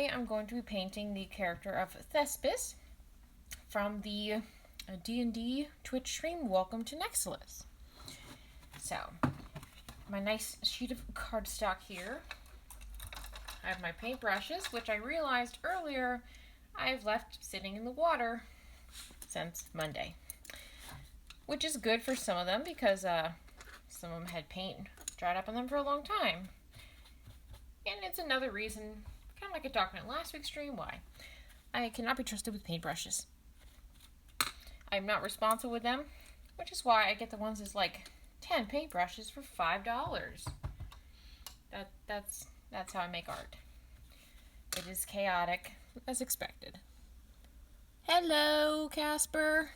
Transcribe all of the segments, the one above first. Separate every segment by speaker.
Speaker 1: today I'm going to be painting the character of Thespis from the D&D Twitch stream, Welcome to Nexilis. So, my nice sheet of cardstock here. I have my paintbrushes, which I realized earlier I've left sitting in the water since Monday. Which is good for some of them because some of them had paint dried up on them for a long time. And it's another reason, kind of like I talked about in last week's stream, why I cannot be trusted with paintbrushes. I'm not responsible with them, which is why I get the ones that's like 10 paintbrushes for $5. That's how I make art. It is chaotic, as expected. Hello, Casper.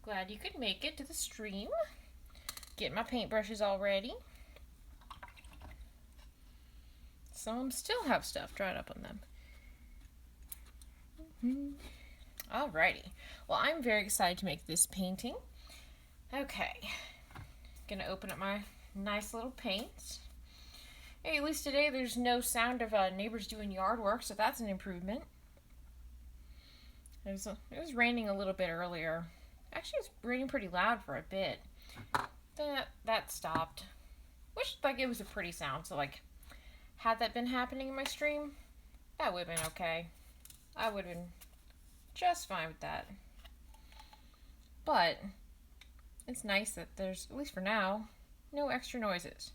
Speaker 1: Glad you could make it to the stream. Get my paintbrushes all ready. Some of them still have stuff dried up on them. Alrighty. Well, I'm very excited to make this painting. Okay. Gonna open up my nice little paints. Hey, at least today there's no sound of neighbors doing yard work, so that's an improvement. It was raining a little bit earlier. Actually, it was raining pretty loud for a bit. Then that stopped. Which, like, it was a pretty sound, so, like, had that been happening in my stream, that would have been okay. I would have been just fine with that. But it's nice that there's, at least for now, no extra noises.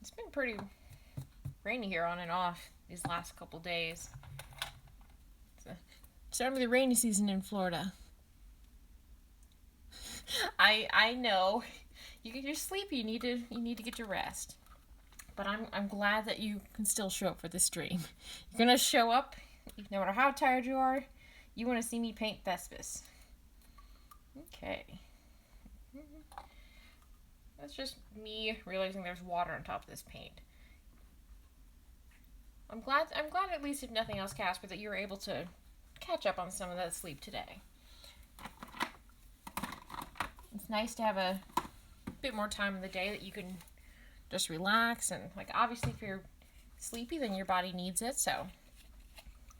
Speaker 1: It's been pretty rainy here on and off these last couple days. It's starting the rainy season in Florida. I know. You're sleepy. You need to get your rest. But I'm glad that you can still show up for this stream. You're gonna show up, no matter how tired you are. You want to see me paint Thespis. Okay. That's just me realizing there's water on top of this paint. I'm glad at least, if nothing else, Casper, that you were able to catch up on some of that sleep today. It's nice to have a bit more time in the day that you can just relax, and, like, obviously if you're sleepy, then your body needs it, so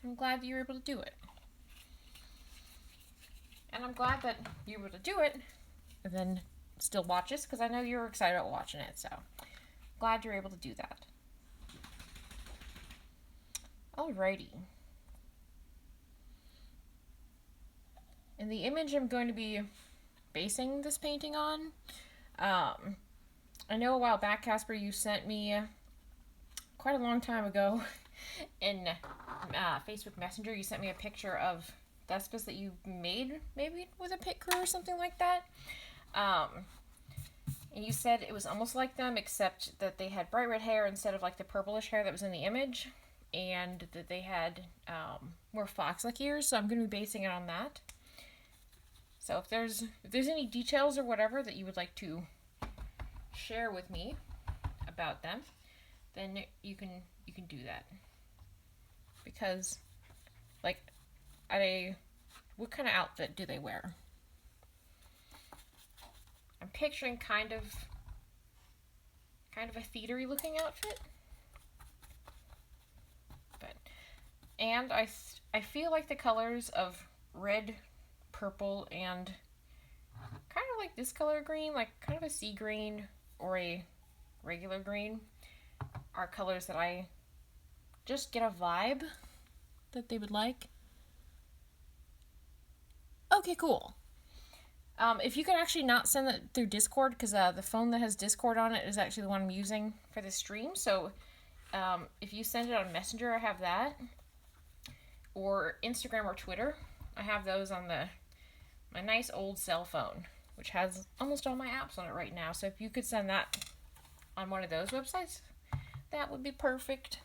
Speaker 1: I'm glad that you were able to do it. And I'm glad that you were able to do it and then still watch this, because I know you were excited about watching it, so glad you're able to do that. Alrighty. And the image I'm going to be basing this painting on, I know a while back, Casper, you sent me quite a long time ago in Facebook Messenger, you sent me a picture of Thespis that you made, maybe with a pit crew or something like that. And you said it was almost like them, except that they had bright red hair instead of, like, the purplish hair that was in the image, and that they had more fox-like ears, so I'm going to be basing it on that. So if there's any details or whatever that you would like to share with me about them, then you can do that. Because, like, what kind of outfit do they wear? I'm picturing kind of a theatery looking outfit. And I feel like the colors of red, purple, and kind of like this color green, like kind of a sea green or a regular green, are colors that I just get a vibe that they would like. Okay, cool. If you could actually not send that through Discord, because the phone that has Discord on it is actually the one I'm using for this stream, so if you send it on Messenger, I have that. Or Instagram or Twitter. I have those on my nice old cell phone, which has almost all my apps on it right now. So if you could send that on one of those websites, that would be perfect.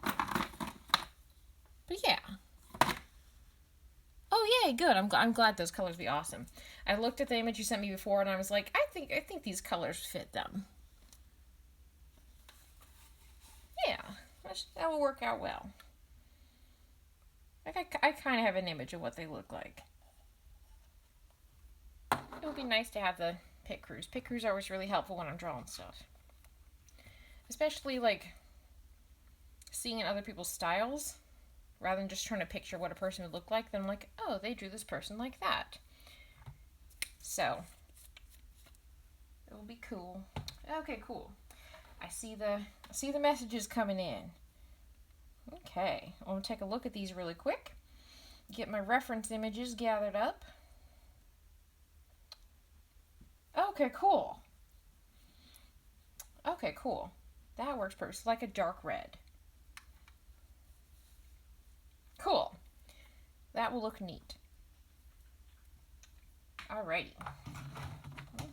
Speaker 1: But yeah. Oh yay, good. I'm glad those colors would be awesome. I looked at the image you sent me before, and I was like, I think these colors fit them. Yeah, that will work out well. Like, I kind of have an image of what they look like. It would be nice to have the pit crews. Pit crews are always really helpful when I'm drawing stuff. especially like seeing in other people's styles rather than just trying to picture what a person would look like. Then I'm like, oh, they drew this person like that. So it will be cool. Okay, cool. I see the messages coming in. Okay, I'm gonna take a look at these really quick. Get my reference images gathered up. Okay, cool. Okay, cool. That works perfect. It's like a dark red. Cool. That will look neat. Alrighty.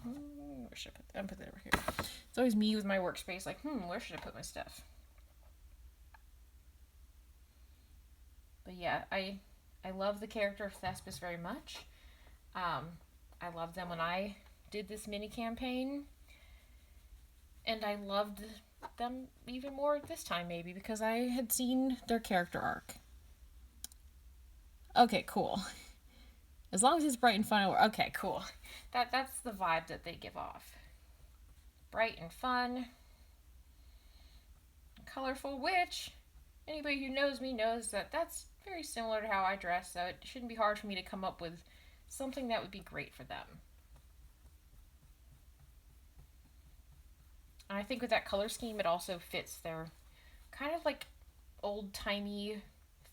Speaker 1: Where should I put that? I'm put that over here. It's always me with my workspace, like, where should I put my stuff? But yeah, I love the character of Thespis very much. I loved them when I did this mini campaign. And I loved them even more this time, maybe, because I had seen their character arc. Okay, cool. As long as it's bright and fun, okay, cool. That's the vibe that they give off. Bright and fun. Colorful, which anybody who knows me knows that that's very similar to how I dress, so it shouldn't be hard for me to come up with something that would be great for them. And I think with that color scheme, it also fits their kind of like old-timey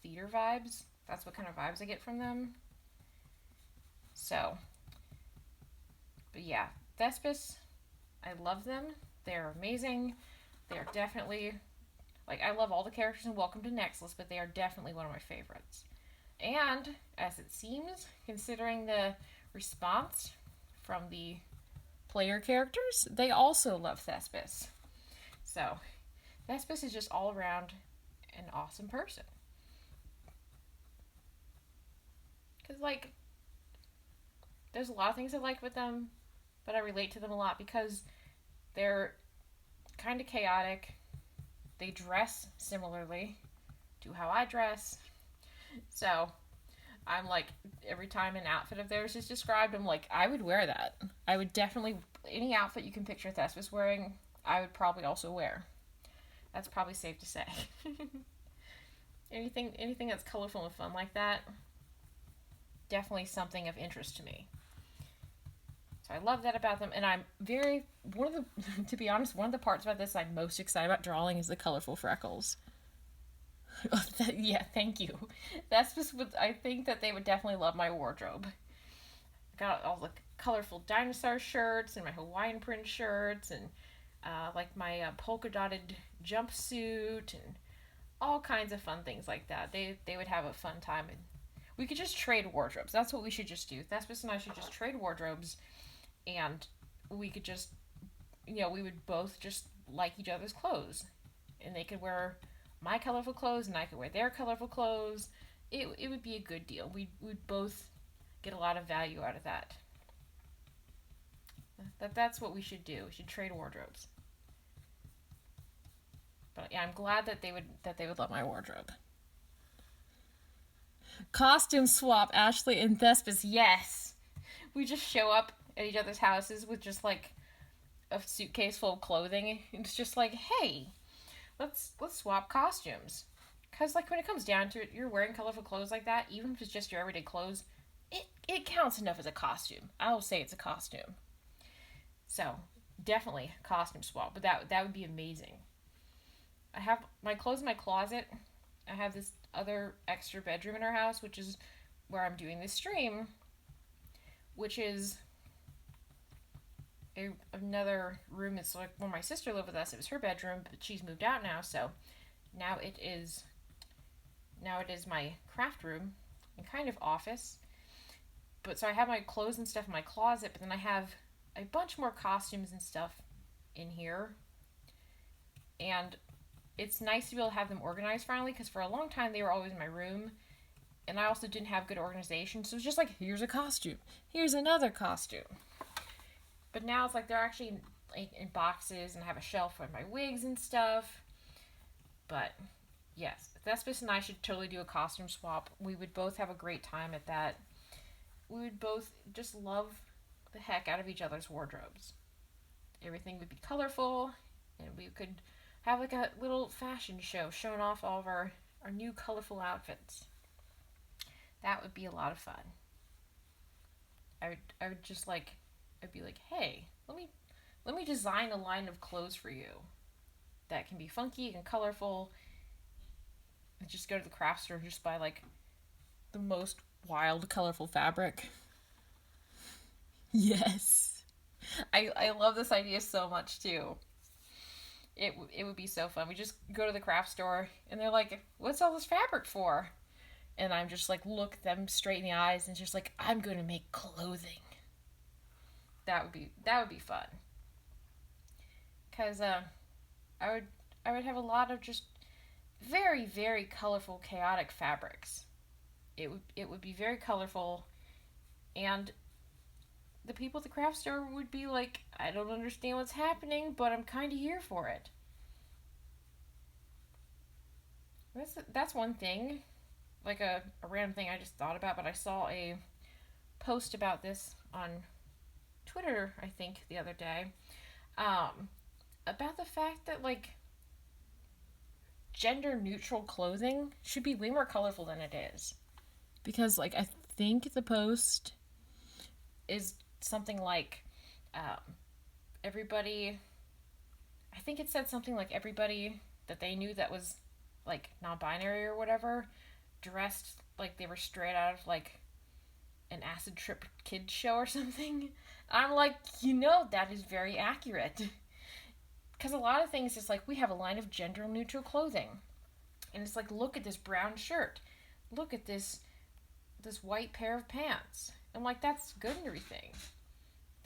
Speaker 1: theater vibes. That's what kind of vibes I get from them. So, but yeah, Thespis, I love them. They're amazing. They're definitely, like, I love all the characters in Welcome to Nexilis, but they are definitely one of my favorites. And, as it seems, considering the response from the player characters, they also love Thespis. So, Thespis is just all around an awesome person. Because, like, there's a lot of things I like with them, but I relate to them a lot because they're kind of chaotic. They dress similarly to how I dress. So, I'm like, every time an outfit of theirs is described, I'm like, I would wear that. I would definitely, any outfit you can picture Thespis wearing, I would probably also wear. That's probably safe to say. Anything that's colorful and fun like that, definitely something of interest to me. So I love that about them, and I'm to be honest, one of the parts about this I'm most excited about drawing is the colorful Freckles. Yeah, thank you. That's just what I think that they would definitely love my wardrobe. I got all the colorful dinosaur shirts and my Hawaiian print shirts and like my polka dotted jumpsuit and all kinds of fun things like that. They would have a fun time, and we could just trade wardrobes. That's what we should just do. Thespis and I should just trade wardrobes, and we could just, we would both just like each other's clothes, and they could wear my colorful clothes and I could wear their colorful clothes. It would be a good deal. We'd both get a lot of value out of that. That's what we should do. We should trade wardrobes. But yeah, I'm glad that they would love my wardrobe. Costume swap, Ashley and Thespis. Yes. We just show up at each other's houses with just like a suitcase full of clothing. It's just like, hey, let's swap costumes. Because like when it comes down to it, you're wearing colorful clothes like that, even if it's just your everyday clothes, it counts enough as a costume. I'll say it's a costume. So definitely costume swap, but that would be amazing. I have my clothes in my closet. I have this other extra bedroom in our house, which is where I'm doing this stream, which is another room. It's like when my sister lived with us, it was her bedroom, but she's moved out now, so now it is my craft room and kind of office. But so I have my clothes and stuff in my closet, but then I have a bunch more costumes and stuff in here. And it's nice to be able to have them organized finally, because for a long time they were always in my room, and I also didn't have good organization, so it's just like, here's a costume, here's another costume. But now it's like they're actually in boxes, and I have a shelf for my wigs and stuff. But yes, Thespis and I should totally do a costume swap. We would both have a great time at that. We would both just love the heck out of each other's wardrobes. Everything would be colorful, and we could have like a little fashion show showing off all of our new colorful outfits. That would be a lot of fun. I would just like, I'd be like, hey, let me design a line of clothes for you that can be funky and colorful. And just go to the craft store and just buy like the most wild, colorful fabric. Yes. I love this idea so much too. It would be so fun. We just go to the craft store and they're like, "What's all this fabric for?" And I'm just like, look them straight in the eyes and just like, "I'm going to make clothing." That would be fun. Cuz I would have a lot of just very very colorful chaotic fabrics. It would be very colorful, and the people at the craft store would be like, "I don't understand what's happening, but I'm kind of here for it." That's one thing, like a random thing I just thought about, but I saw a post about this on Twitter, I think, the other day, about the fact that, like, gender neutral clothing should be way more colorful than it is. Because, like, I think the post is something like, everybody, I think it said something like everybody that they knew that was, like, non-binary or whatever, dressed like they were straight out of, like, an acid trip kids show or something. I'm like, that is very accurate. Because a lot of things is like, we have a line of gender neutral clothing. And it's like, look at this brown shirt. Look at this white pair of pants. I'm like, that's good and everything.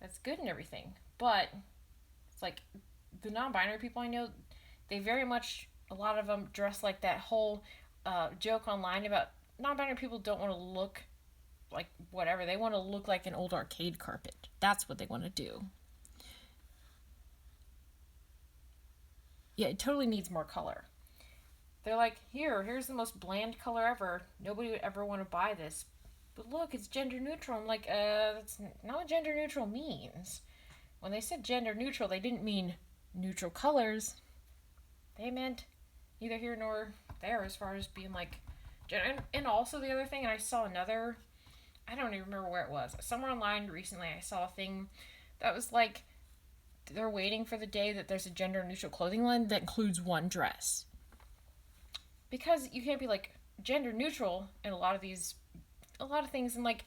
Speaker 1: That's good and everything. But it's like, the non-binary people I know, they very much, a lot of them dress like that whole joke online about non-binary people don't want to look like whatever. They want to look like an old arcade carpet. That's what they want to do. Yeah, it totally needs more color. They're like, here's the most bland color ever. Nobody would ever want to buy this. But look, it's gender neutral. I'm like, that's not what gender neutral means. When they said gender neutral, they didn't mean neutral colors. They meant neither here nor there as far as being like, and also the other thing, and I saw another, I don't even remember where it was. Somewhere online recently I saw a thing that was like, they're waiting for the day that there's a gender neutral clothing line that includes one dress. Because you can't be like gender neutral in a lot of things, and like,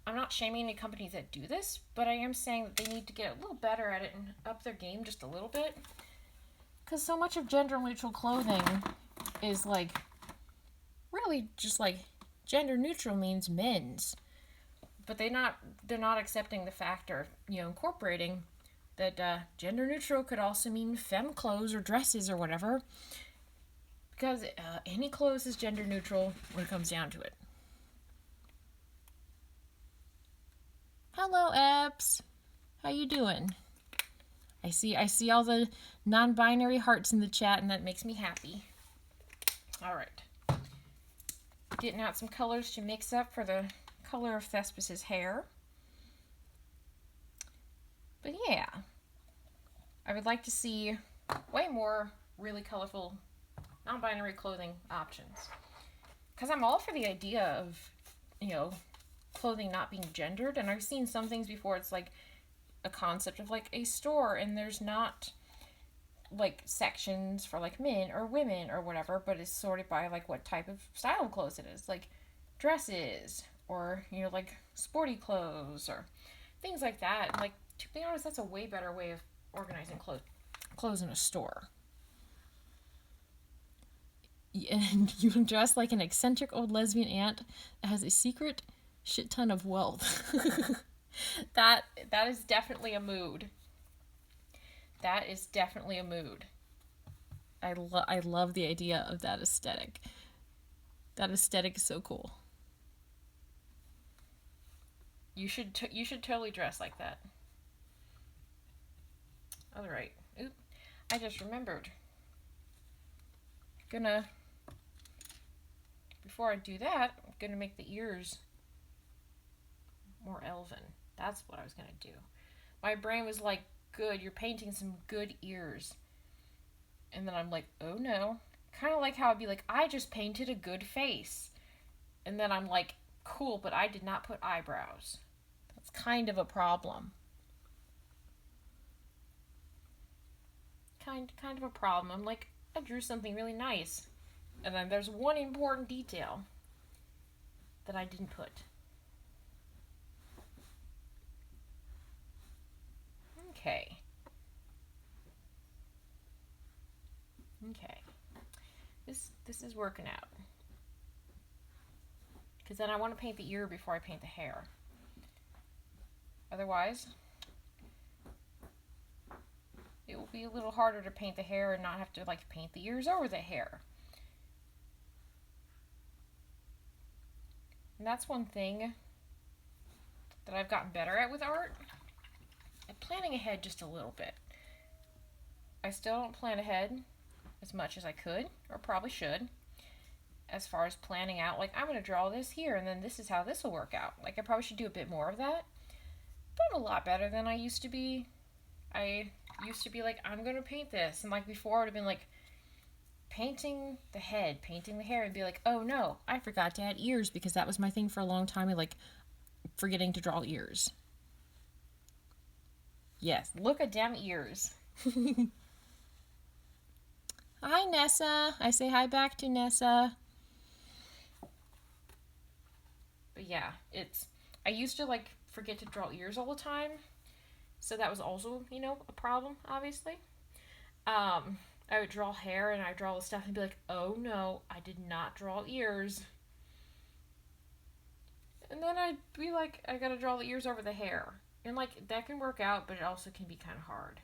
Speaker 1: I'm not shaming any companies that do this, but I am saying that they need to get a little better at it and up their game just a little bit. Because so much of gender neutral clothing is like, really just like, gender neutral means men's. But they're not accepting the fact or, incorporating that gender neutral could also mean femme clothes or dresses or whatever. Because any clothes is gender neutral when it comes down to it. Hello, Epps. How you doing? I see all the non-binary hearts in the chat, and that makes me happy. All right. Getting out some colors to mix up for the color of Thespis' hair. But yeah, I would like to see way more really colorful non-binary clothing options. Because I'm all for the idea of, clothing not being gendered. And I've seen some things before. It's like a concept of like a store, and there's not like sections for like men or women or whatever, but it's sorted by like what type of style of clothes it is. Like dresses or, like sporty clothes or things like that. And like, to be honest, that's a way better way of organizing clothes in a store. And you dress like an eccentric old lesbian aunt that has a secret shit ton of wealth. that is definitely a mood. That is definitely a mood. I love the idea of that aesthetic. That aesthetic is so cool. You should totally dress like that. All right. Oop. I just remembered. Before I do that, I'm gonna make the ears more elven. That's what I was gonna do. My brain was like, good, you're painting some good ears. And then I'm like, oh no. Kind of like how I'd be like, I just painted a good face. And then I'm like, cool, but I did not put eyebrows. That's kind of a problem. Kind of a problem. I'm like, I drew something really nice. And then there's one important detail that I didn't put. Okay. This is working out. Because then I want to paint the ear before I paint the hair. Otherwise, it will be a little harder to paint the hair and not have to like paint the ears over the hair. And that's one thing that I've gotten better at with art. I'm planning ahead just a little bit. I still don't plan ahead as much as I could, or probably should, as far as planning out, like, I'm going to draw this here, and then this is how this will work out. Like, I probably should do a bit more of that. But I'm a lot better than I used to be. I used to be like, I'm going to paint this. And, like, before I would have been, like, painting the head, painting the hair, and be like, oh, no, I forgot to add ears, because that was my thing for a long time, like, forgetting to draw ears. Yes, look at them ears. Hi, Nessa. I say hi back to Nessa. But yeah, I used to like forget to draw ears all the time. So that was also, a problem, obviously. I would draw hair and I'd draw all the stuff and be like, oh no, I did not draw ears. And then I'd be like, I gotta draw the ears over the hair. And like, that can work out, but it also can be kind of hard.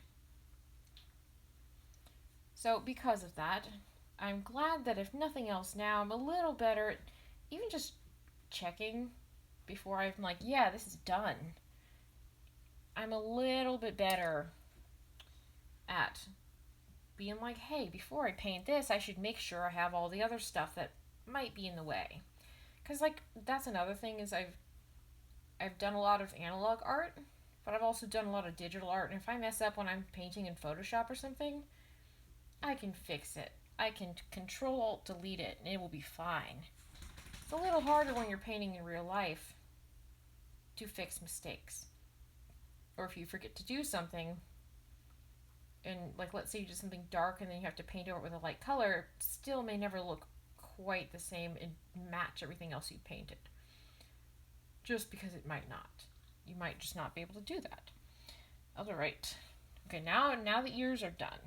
Speaker 1: So because of that, I'm glad that if nothing else now, I'm a little better at even just checking before I'm like, yeah, this is done. I'm a little bit better at being like, hey, before I paint this, I should make sure I have all the other stuff that might be in the way. Because, like, that's another thing is I've done a lot of analog art, but I've also done a lot of digital art, and if I mess up when I'm painting in Photoshop or something, I can fix it. I can Control-Alt-Delete it, and it will be fine. It's a little harder when you're painting in real life to fix mistakes. Or if you forget to do something, and like let's say you did something dark and then you have to paint over it with a light color, it still may never look quite the same and match everything else you painted. Just because it might not. You might just not be able to do that. Alright. Okay, now the ears are done.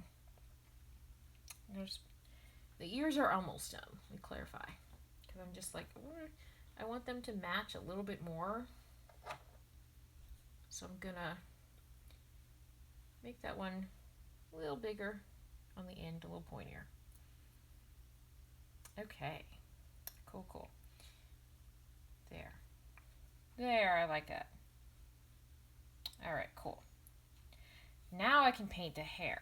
Speaker 1: The ears are almost done. Let me clarify. Because I'm just like, I want them to match a little bit more. So I'm gonna make that one a little bigger on the end, a little pointier. Okay. Cool. There, I like that. Alright, cool. Now I can paint the hair.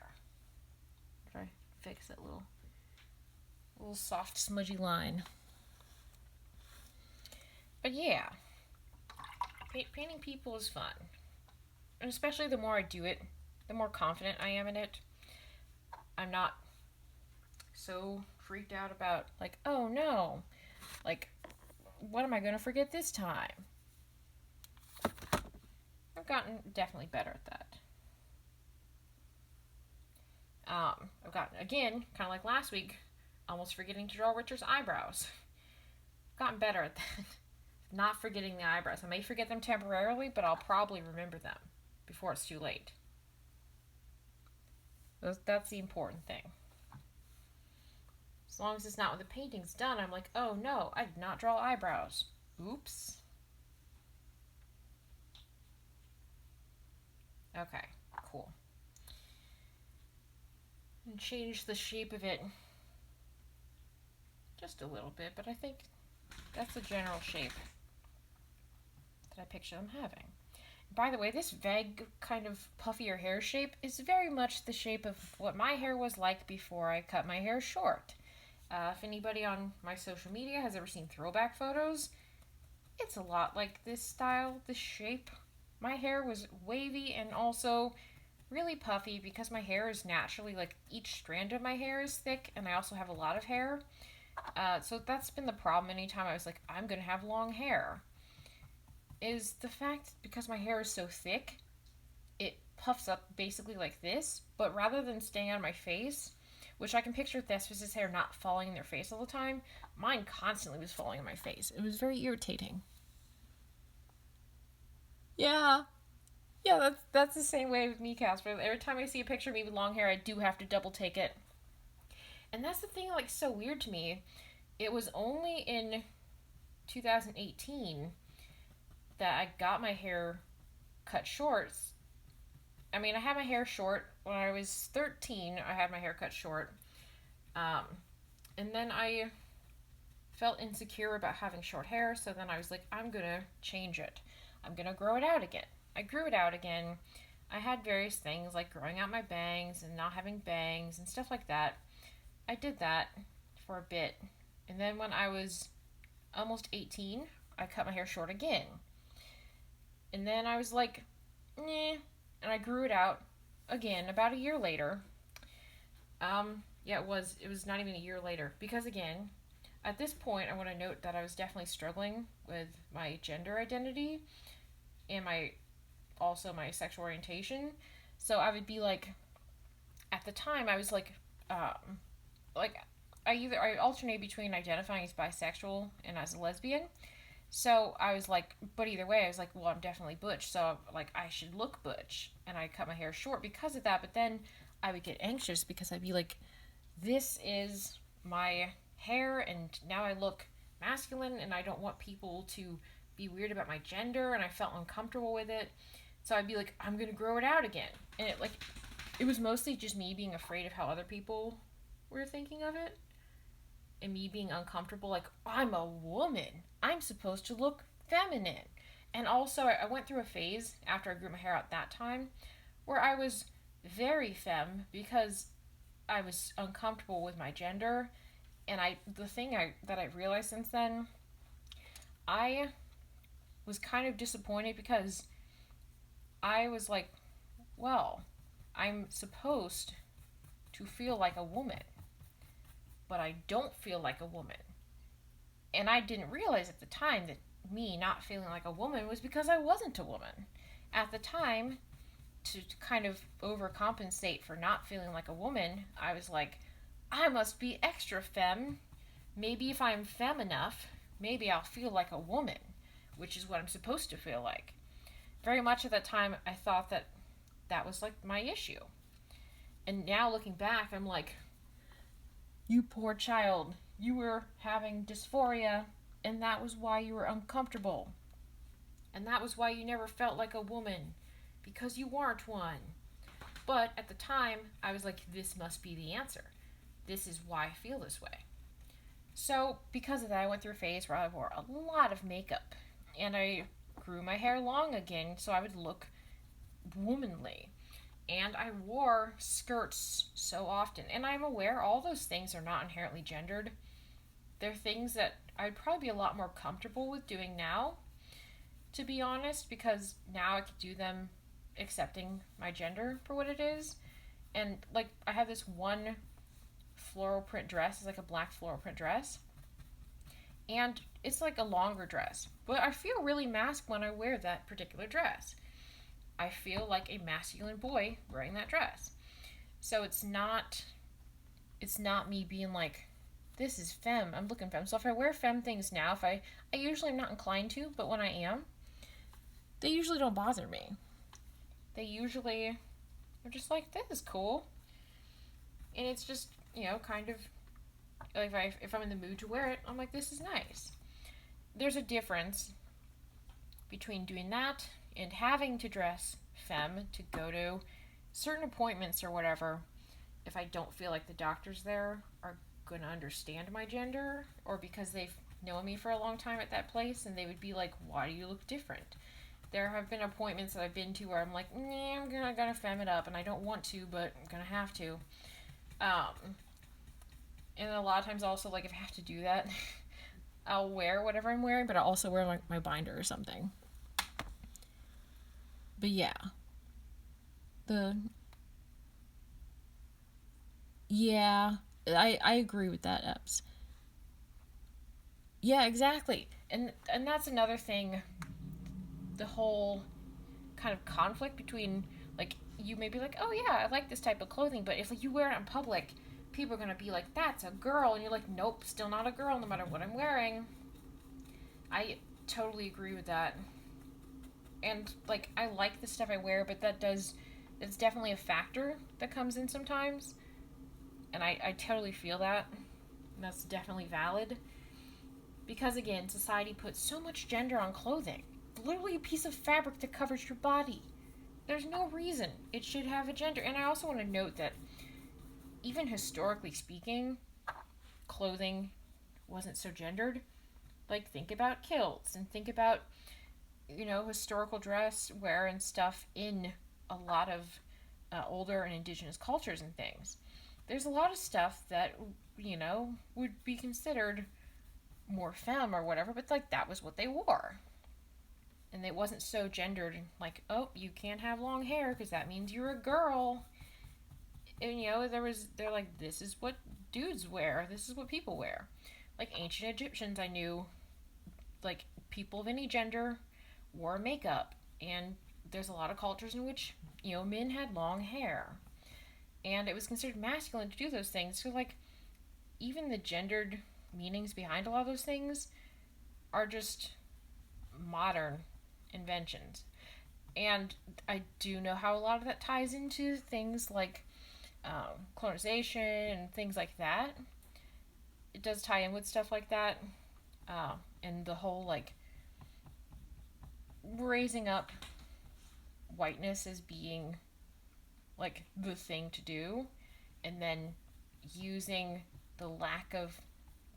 Speaker 1: Try to fix that little soft smudgy line. But yeah, painting people is fun. And especially the more I do it, the more confident I am in it. I'm not so freaked out about, like, oh no, like, what am I going to forget this time? I've gotten definitely better at that. I've gotten, again, kind of like last week, almost forgetting to draw Richard's eyebrows. I've gotten better at that. Not forgetting the eyebrows. I may forget them temporarily, but I'll probably remember them before it's too late. That's the important thing. As long as it's not when the painting's done, I'm like, oh no, I did not draw eyebrows. Oops. Okay, cool. And change the shape of it just a little bit, but I think that's the general shape that I picture them having. By the way, this vague kind of puffier hair shape is very much the shape of what my hair was like before I cut my hair short. If anybody on my social media has ever seen throwback photos, it's a lot like this style, this shape. My hair was wavy and also really puffy because my hair is naturally, like, each strand of my hair is thick, and I also have a lot of hair. So that's been the problem anytime I was like, I'm gonna have long hair. Is the fact because my hair is so thick, it puffs up basically like this, but rather than staying on my face, which I can picture Thespis' hair not falling in their face all the time, mine constantly was falling in my face. It was very irritating. Yeah. Yeah, that's the same way with me, Casper. Every time I see a picture of me with long hair, I do have to double take it. And that's the thing, like, so weird to me. It was only in 2018 that I got my hair cut short. I mean, I had my hair short when I was 13. I had my hair cut short. Um, and then I felt insecure about having short hair, so then I was like, I'm gonna change it. I'm gonna grow it out again. I grew it out again. I had various things like growing out my bangs and not having bangs and stuff like that. I did that for a bit. And then when I was almost 18, I cut my hair short again. And then I was like, nah. And I grew it out again about a year later. Yeah, it was not even a year later. Because again, at this point, I want to note that I was definitely struggling with my gender identity and my sexual orientation. So I would be like, at the time, I was like I alternate between identifying as bisexual and as a lesbian. So I was like, but either way, I was like, well, I'm definitely butch, so like I should look butch, and I cut my hair short because of that. But then I would get anxious because I'd be like, this is my hair, and now I look masculine, and I don't want people to be weird about my gender, and I felt uncomfortable with it. So I'd be like, I'm gonna grow it out again, and it was mostly just me being afraid of how other people were thinking of it, and me being uncomfortable. Like, I'm a woman, I'm supposed to look feminine. And also, I went through a phase after I grew my hair out that time where I was very femme because I was uncomfortable with my gender. And the thing that I realized since then, I was kind of disappointed because I was like, well, I'm supposed to feel like a woman, but I don't feel like a woman. And I didn't realize at the time that me not feeling like a woman was because I wasn't a woman. At the time, to kind of overcompensate for not feeling like a woman, I was like, I must be extra femme. Maybe if I'm femme enough, maybe I'll feel like a woman, which is what I'm supposed to feel like. Very much at that time, I thought that that was like my issue. And now looking back, I'm like, you poor child, you were having dysphoria, and that was why you were uncomfortable. And that was why you never felt like a woman, because you weren't one. But at the time, I was like, this must be the answer. This is why I feel this way. So, because of that, I went through a phase where I wore a lot of makeup, and I grew my hair long again so I would look womanly. And I wore skirts so often. And I'm aware all those things are not inherently gendered. They're things that I'd probably be a lot more comfortable with doing now, to be honest, because now I could do them accepting my gender for what it is. And, like, I have this one floral print dress. It's like a black floral print dress. And it's like a longer dress. But I feel really masculine when I wear that particular dress. I feel like a masculine boy wearing that dress. So it's not me being like, this is femme, I'm looking femme. So if I wear femme things now, I usually am not inclined to, but when I am, they usually don't bother me. They usually are just like, this is cool. And it's just, kind of, like if I'm in the mood to wear it, I'm like, this is nice. There's a difference between doing that and having to dress femme to go to certain appointments or whatever if I don't feel like the doctors there are going to understand my gender, or because they've known me for a long time at that place and they would be like, why do you look different? There have been appointments that I've been to where I'm like, nah, I'm gonna femme it up, and I don't want to, but I'm gonna have to. And a lot of times also, like, if I have to do that, I'll wear whatever I'm wearing, but I'll also wear my binder or something. But yeah, the Yeah, I agree with that, Eps. Yeah, exactly. And that's another thing, the whole kind of conflict between, like, you may be like, oh yeah, I like this type of clothing, but if like you wear it in public, people are gonna be like, that's a girl, and you're like, nope, still not a girl, no matter what I'm wearing. I totally agree with that. And like, I like the stuff I wear, but it's definitely a factor that comes in sometimes, and I totally feel that. And that's definitely valid. Because again, society puts so much gender on clothing. Literally a piece of fabric that covers your body. There's no reason it should have a gender. And I also want to note that even historically speaking, clothing wasn't so gendered. Like, think about kilts and think about, historical dress wear and stuff in a lot of older and indigenous cultures and things. There's a lot of stuff that, would be considered more femme or whatever, but like that was what they wore. And it wasn't so gendered, like, oh, you can't have long hair because that means you're a girl. And they're like, this is what dudes wear, this is what people wear. Like ancient Egyptians, I knew, like, people of any gender wore makeup, and there's a lot of cultures in which men had long hair, and it was considered masculine to do those things. So like, even the gendered meanings behind a lot of those things are just modern inventions. And I do know how a lot of that ties into things like colonization and things like that. It does tie in with stuff like that, and the whole like raising up whiteness as being like the thing to do, and then using the lack of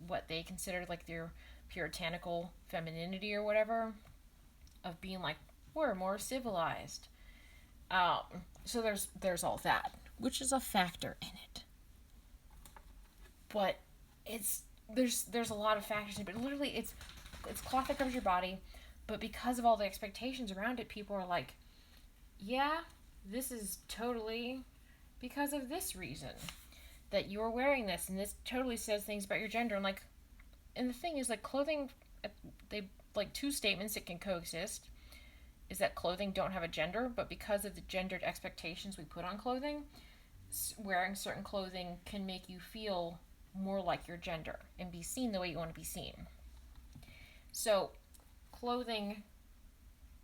Speaker 1: what they considered like their puritanical femininity or whatever, of being like, we're more civilized. So there's all that, which is a factor in it. But it's there's a lot of factors in it. But literally, it's cloth that covers your body. But because of all the expectations around it, people are like, yeah, this is totally because of this reason that you're wearing this, and this totally says things about your gender. And like, and the thing is, like, clothing, they like two statements that can coexist is that clothing don't have a gender, but because of the gendered expectations we put on clothing, wearing certain clothing can make you feel more like your gender and be seen the way you want to be seen. So, clothing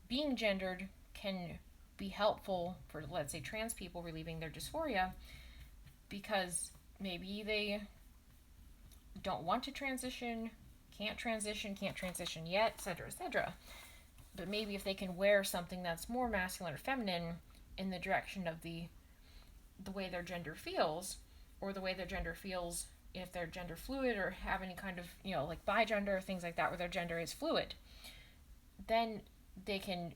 Speaker 1: being gendered can be helpful for, let's say, trans people relieving their dysphoria, because maybe they don't want to transition, can't transition yet, etc., etc. But maybe if they can wear something that's more masculine or feminine in the direction of the way their gender feels, or the way their gender feels if they're gender fluid or have any kind of, like bi-gender or things like that where their gender is fluid, then they can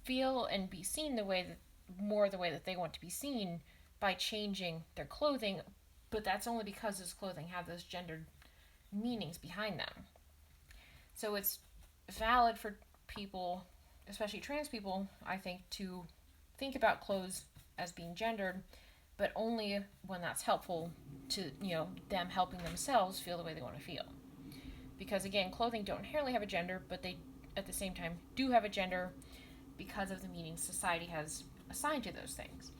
Speaker 1: feel and be seen the way that they want to be seen by changing their clothing. But that's only because those clothing have those gendered meanings behind them. So it's valid for people, especially trans people, I think, to think about clothes as being gendered, but only when that's helpful to, them helping themselves feel the way they want to feel. Because again, clothing don't inherently have a gender, but they at the same time do have a gender because of the meanings society has assigned to those things.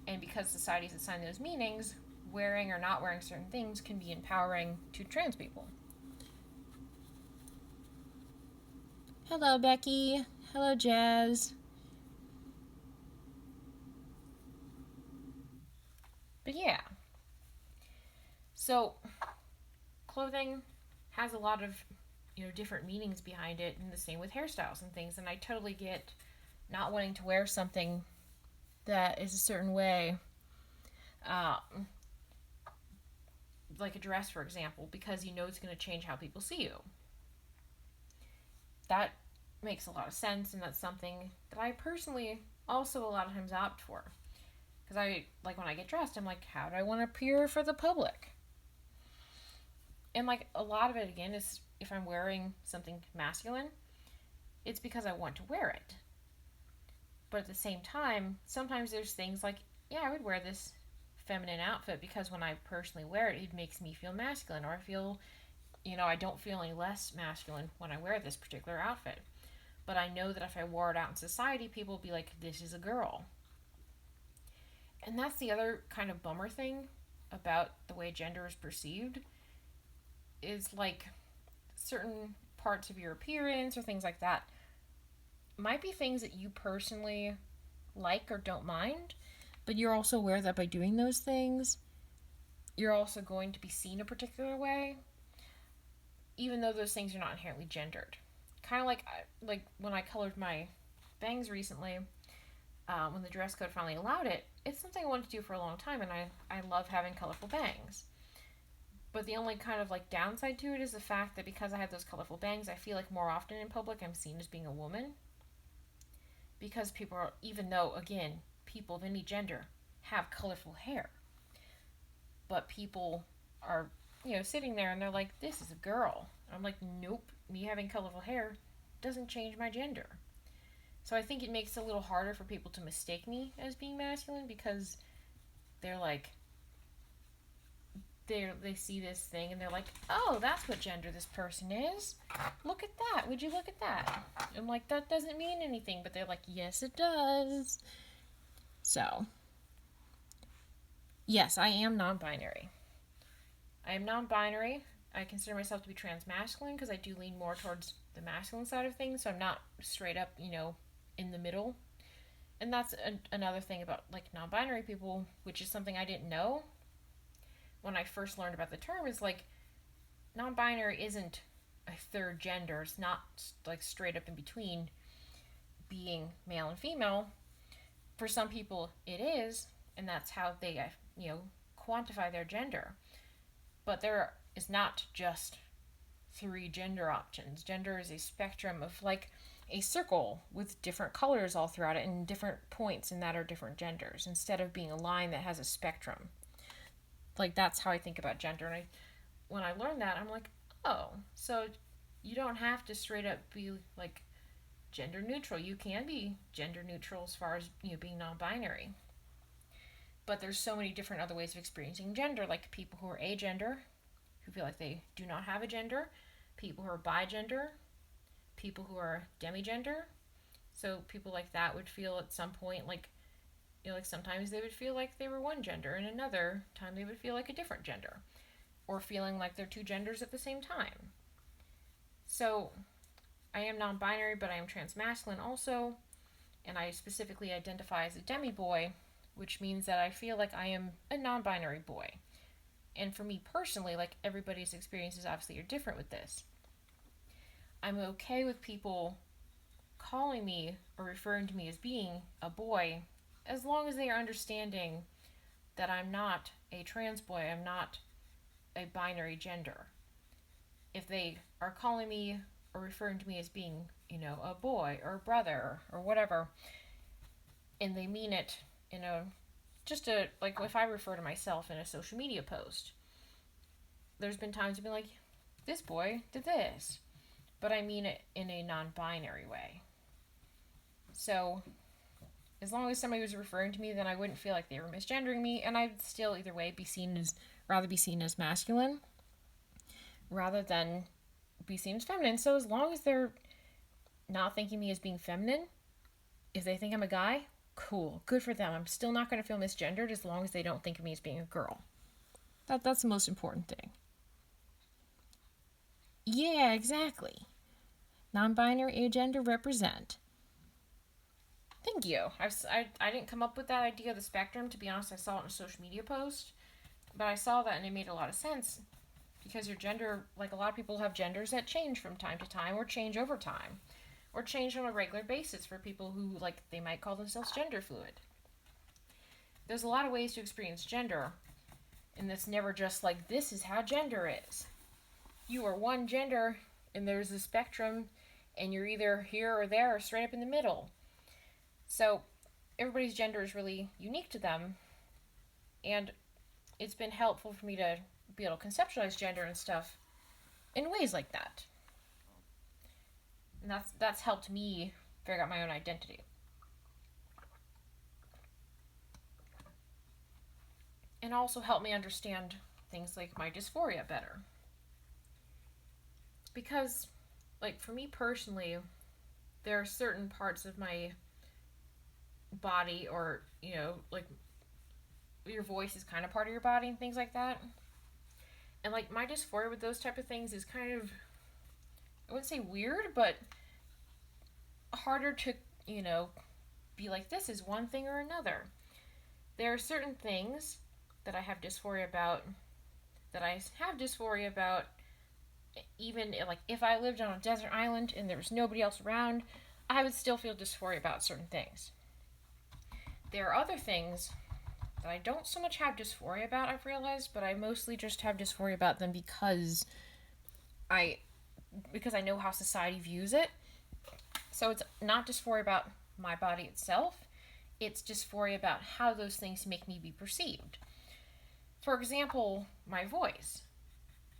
Speaker 1: And because society has assigned those meanings, wearing or not wearing certain things can be empowering to trans people. Hello, Becky. Hello, Jazz. But yeah. So, clothing has a lot of, different meanings behind it, and the same with hairstyles and things. And I totally get not wanting to wear something that is a certain way, like a dress, for example, because it's going to change how people see you. That makes a lot of sense, and that's something that I personally also a lot of times opt for. Because I, like, when I get dressed, I'm like, how do I want to appear for the public? And, like, a lot of it, again, is if I'm wearing something masculine, it's because I want to wear it. But at the same time, sometimes there's things like, yeah, I would wear this feminine outfit because when I personally wear it, it makes me feel masculine, or I feel, I don't feel any less masculine when I wear this particular outfit. But I know that if I wore it out in society, people would be like, this is a girl. And that's the other kind of bummer thing about the way gender is perceived, is like certain parts of your appearance or things like that might be things that you personally like or don't mind, but you're also aware that by doing those things, you're also going to be seen a particular way, even though those things are not inherently gendered. Kind of like when I colored my bangs recently, when the dress code finally allowed it, it's something I wanted to do for a long time, and I love having colorful bangs. But the only kind of like downside to it is the fact that because I have those colorful bangs, I feel like more often in public I'm seen as being a woman. Because people are, even though, again, people of any gender have colorful hair, but people are, sitting there and they're like, this is a girl. I'm like, nope, me having colorful hair doesn't change my gender. So I think it makes it a little harder for people to mistake me as being masculine, because they're like, they see this thing and they're like, oh, that's what gender this person is. Look at that. Would you look at that? I'm like, that doesn't mean anything. But they're like, yes, it does. So, yes, I am non-binary. I am non-binary. I consider myself to be trans-masculine because I do lean more towards the masculine side of things. So I'm not straight up, in the middle. And that's another thing about like non-binary people, which is something I didn't know when I first learned about the term, is like non-binary isn't a third gender. It's not like straight up in between being male and female. For some people it is, and that's how they quantify their gender. But there is not just 3 gender options. Gender is a spectrum of like a circle with different colors all throughout it, and different points in that are different genders, instead of being a line that has a spectrum. Like, that's how I think about gender. And when I learned that, I'm like, oh, so you don't have to straight up be like gender neutral. You can be gender neutral as far as being non-binary. But there's so many different other ways of experiencing gender, like people who are agender, who feel like they do not have a gender, people who are bigender, people who are demigender. So people like that would feel at some point like, like sometimes they would feel like they were one gender, and another time they would feel like a different gender, or feeling like they're 2 genders at the same time. So I am non-binary, but I am trans-masculine also, and I specifically identify as a demi-boy, which means that I feel like I am a non-binary boy. And for me personally, like, everybody's experiences obviously are different with this. I'm okay with people calling me or referring to me as being a boy, as long as they are understanding that I'm not a trans boy, I'm not a binary gender. If they are calling me or referring to me as being, a boy or a brother or whatever, and they mean it just like if I refer to myself in a social media post, there's been times I've been like, this boy did this, but I mean it in a non-binary way. So as long as somebody was referring to me, then I wouldn't feel like they were misgendering me, and I'd still either way rather be seen as masculine rather than be seen as feminine. So as long as they're not thinking me as being feminine, if they think I'm a guy, cool, good for them. I'm still not going to feel misgendered as long as they don't think of me as being a girl. That's the most important thing. Yeah, exactly. Non-binary, agender, represent. Thank you. I didn't come up with that idea of the spectrum. To be honest, I saw it in a social media post. But I saw that and it made a lot of sense. Because your gender, like a lot of people have genders that change from time to time, or change over time, or change on a regular basis for people who, like, they might call themselves gender fluid. There's a lot of ways to experience gender, and it's never just like, this is how gender is. You are one gender, and there's a spectrum, and you're either here or there, or straight up in the middle. So everybody's gender is really unique to them, and it's been helpful for me to be able to conceptualize gender and stuff in ways like that. And that's helped me figure out my own identity. and also help me understand things like my dysphoria better. Because, like, for me personally, there are certain parts of my body, or, you know, like, your voice is kind of part of your body and things like that. And, like, my dysphoria with those type of things is kind of, I wouldn't say weird, but harder to, you know, be like, this is one thing or another. There are certain things that I have dysphoria about, even like if I lived on a desert island and there was nobody else around, I would still feel dysphoria about certain things. There are other things that I don't so much have dysphoria about, I've realized, but I mostly just have dysphoria about them because I know how society views it. So it's not dysphoria about my body itself, it's dysphoria about how those things make me be perceived. For example, my voice.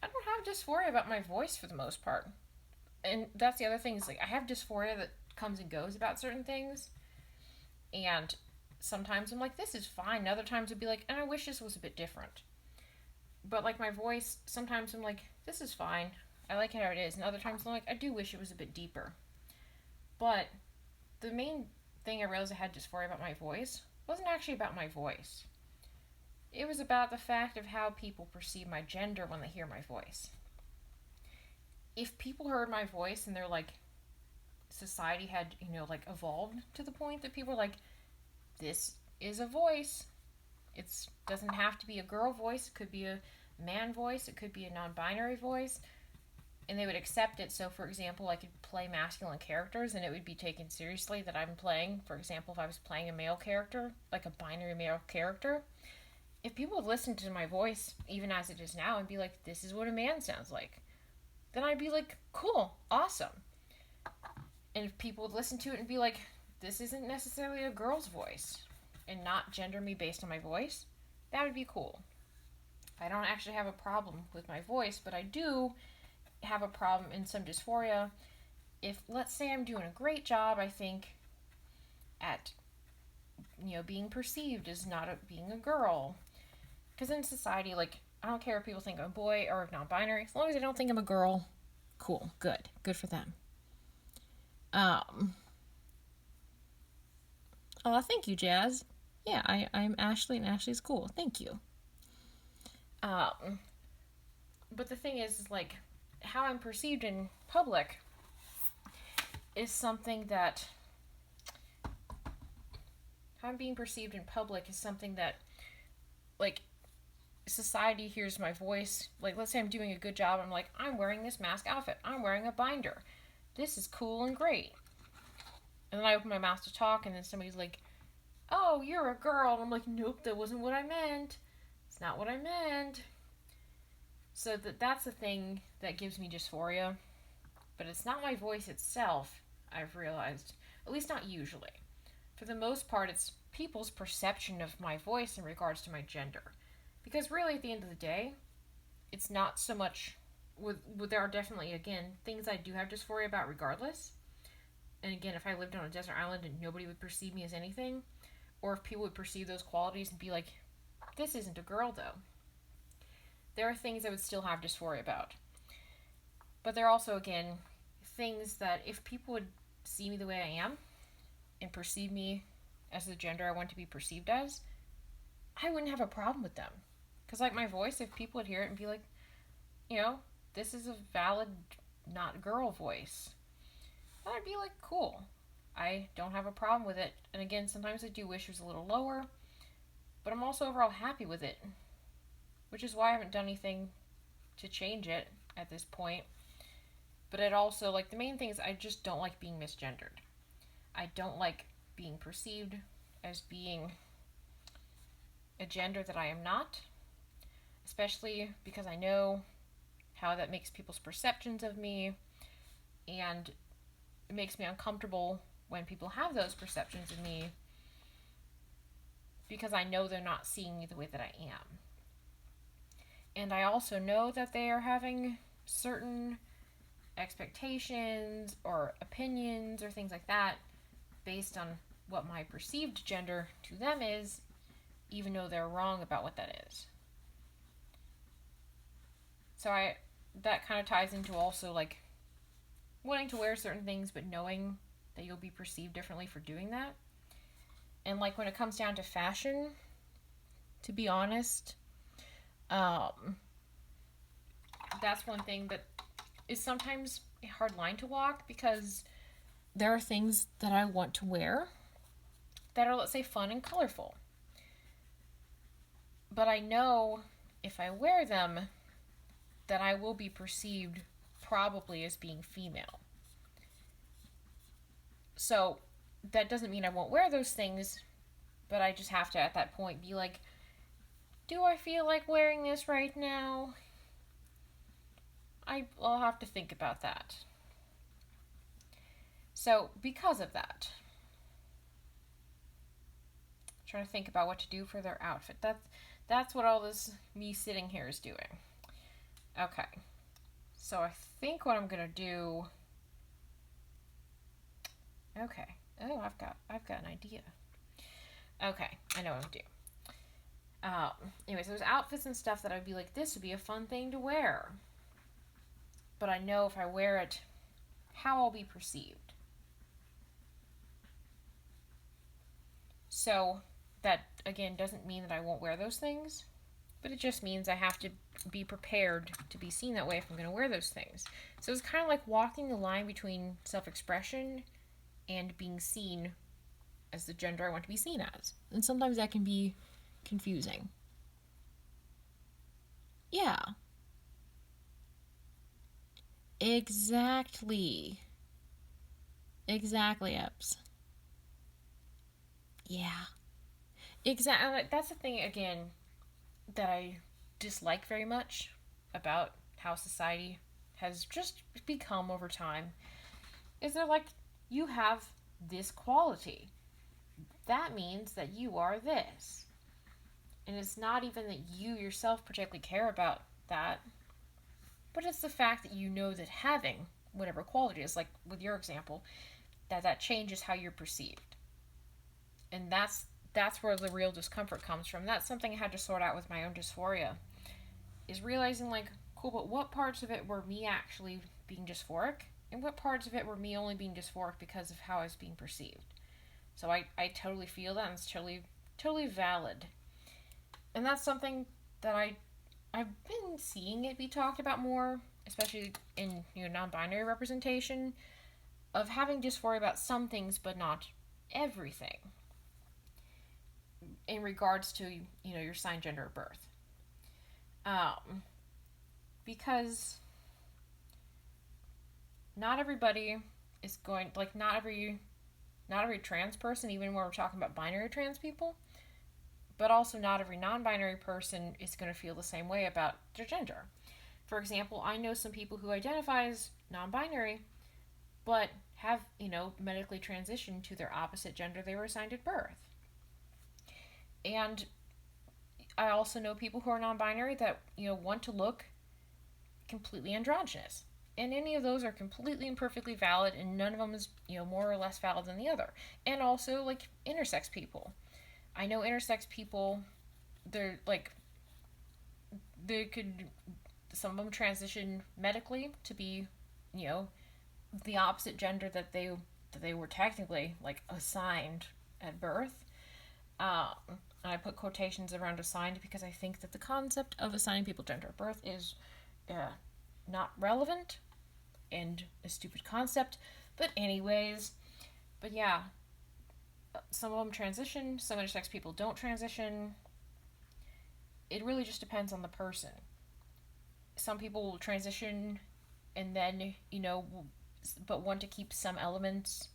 Speaker 1: I don't have dysphoria about my voice for the most part. And that's the other thing, is like I have dysphoria that comes and goes about certain things. And sometimes I'm like, this is fine. And other times I'd be like, and I wish this was a bit different. But like my voice, sometimes I'm like, this is fine. I like it how it is. And other times I'm like, I do wish it was a bit deeper. But the main thing I realized I had dysphoria about my voice wasn't actually about my voice. It was about the fact of how people perceive my gender when they hear my voice. If people heard my voice and they're like, society had, you know, like evolved to the point that people are like, this is a voice. It doesn't have to be a girl voice. It could be a man voice. It could be a non-binary voice. And they would accept it. So, for example, I could play masculine characters and it would be taken seriously that I'm playing, for example, if I was playing a male character, like a binary male character, if people would listen to my voice, even as it is now, and be like, this is what a man sounds like, then I'd be like, cool, awesome. And if people would listen to it and be like, this isn't necessarily a girl's voice, and not gender me based on my voice, that would be cool. I don't actually have a problem with my voice, but I do have a problem in some dysphoria if, let's say, I'm doing a great job, I think, at, you know, being perceived as not being a girl. Because in society, like, I don't care if people think I'm a boy or non-binary, as long as they don't think I'm a girl, cool, good for them. Oh, thank you, Jazz. Yeah, I'm Ashley, and Ashley's cool. Thank you. But the thing is, like, how I'm perceived in public is something that... How I'm being perceived in public is something that, like, society hears my voice. Like, let's say I'm doing a good job. I'm like, I'm wearing this mask outfit. I'm wearing a binder. This is cool and great. And then I open my mouth to talk, and then somebody's like, oh, you're a girl. And I'm like, nope, that wasn't what I meant. It's not what I meant. So that's the thing that gives me dysphoria. But it's not my voice itself, I've realized. At least not usually. For the most part, it's people's perception of my voice in regards to my gender. Because really, at the end of the day, it's not so much... there are definitely, again, things I do have dysphoria about regardless. And again, if I lived on a desert island and nobody would perceive me as anything, or if people would perceive those qualities and be like, this isn't a girl, though. There are things I would still have dysphoria about. But there are also, again, things that if people would see me the way I am and perceive me as the gender I want to be perceived as, I wouldn't have a problem with them. Because, like, my voice, if people would hear it and be like, you know, this is a valid, not girl voice, I'd be like, cool. I don't have a problem with it. And again, sometimes I do wish it was a little lower, but I'm also overall happy with it, which is why I haven't done anything to change it at this point. But it also, like, the main thing is I just don't like being misgendered. I don't like being perceived as being a gender that I am not, especially because I know how that makes people's perceptions of me, and it makes me uncomfortable when people have those perceptions of me because I know they're not seeing me the way that I am. And I also know that they are having certain expectations or opinions or things like that based on what my perceived gender to them is, even though they're wrong about what that is. So that kind of ties into also like wanting to wear certain things but knowing that you'll be perceived differently for doing that. And like when it comes down to fashion, to be honest, that's one thing that is sometimes a hard line to walk, because there are things that I want to wear that are, let's say, fun and colorful. But I know if I wear them that I will be perceived probably as being female. So that doesn't mean I won't wear those things, but I just have to at that point be like, do I feel like wearing this right now? I'll have to think about that. So because of that, I'm trying to think about what to do for their outfit. That's what all this me sitting here is doing. Okay. So I think what I'm gonna do. Okay. Oh, I've got an idea. Okay, I know what I'm gonna do. Anyways, there's outfits and stuff that I'd be like, this would be a fun thing to wear. But I know if I wear it, how I'll be perceived. So that, again, doesn't mean that I won't wear those things, but it just means I have to be prepared to be seen that way if I'm going to wear those things. So it's kind of like walking the line between self-expression and being seen as the gender I want to be seen as. And sometimes that can be confusing. Yeah. Exactly, Eps. Yeah. Exactly. That's the thing, again, that I dislike very much about how society has just become over time. Is they're like, you have this quality. That means that you are this. And it's not even that you yourself particularly care about that, but it's the fact that you know that having whatever quality is, like with your example, that changes how you're perceived. And that's where the real discomfort comes from. That's something I had to sort out with my own dysphoria, is realizing like, cool, but what parts of it were me actually being dysphoric, and what parts of it were me only being dysphoric because of how I was being perceived. So I totally feel that, and it's totally valid. And that's something that I've been seeing it be talked about more, especially in non-binary representation, of having dysphoria about some things but not everything in regards to your assigned gender at birth. Because not everybody is going, like, not every trans person, even when we're talking about binary trans people, but also not every non-binary person is going to feel the same way about their gender. For example, I know some people who identify as non-binary, but have, medically transitioned to their opposite gender they were assigned at birth. And I also know people who are non-binary that, want to look completely androgynous. And any of those are completely and perfectly valid, and none of them is, more or less valid than the other. And also, like, intersex people. I know intersex people, they're, like, some of them transition medically to be, the opposite gender that they were technically, like, assigned at birth. And I put quotations around assigned because I think that the concept of assigning people gender at birth is not relevant and a stupid concept. But anyways, yeah, some of them transition, some intersex people don't transition. It really just depends on the person. Some people will transition and then, but want to keep some elements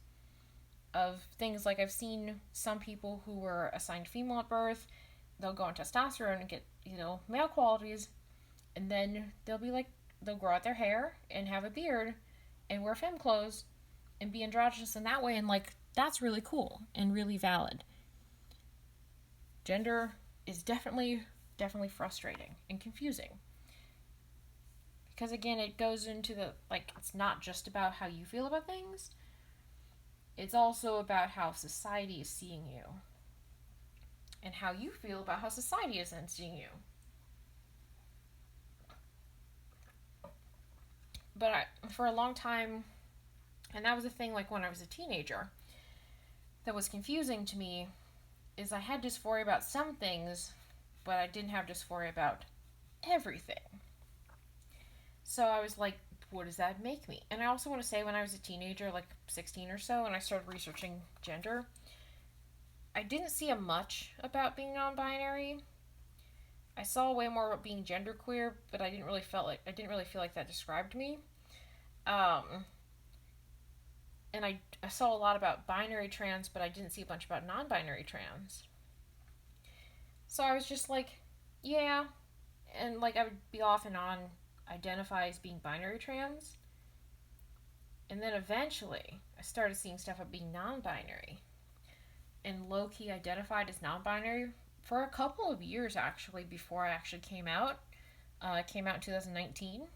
Speaker 1: of things. Like, I've seen some people who were assigned female at birth, they'll go on testosterone and get, male qualities, and then they'll grow out their hair and have a beard and wear femme clothes and be androgynous in that way, and, like, that's really cool and really valid. Gender is definitely frustrating and confusing. Because, again, it goes into it's not just about how you feel about things. It's also about how society is seeing you. and how you feel about how society is seeing you. But for a long time, and that was the thing, like when I was a teenager, that was confusing to me, is I had dysphoria about some things, but I didn't have dysphoria about everything. So I was like, what does that make me? And I also want to say, when I was a teenager, like 16 or so, and I started researching gender, I didn't see much about being non-binary. I saw way more about being genderqueer, but I didn't really feel like that described me. And I saw a lot about binary trans, but I didn't see a bunch about non-binary trans. So I was just like, yeah, and like I would be off and on identify as being binary trans. And then eventually I started seeing stuff about being non-binary and low-key identified as non-binary for a couple of years actually before I actually came out. I came out in 2019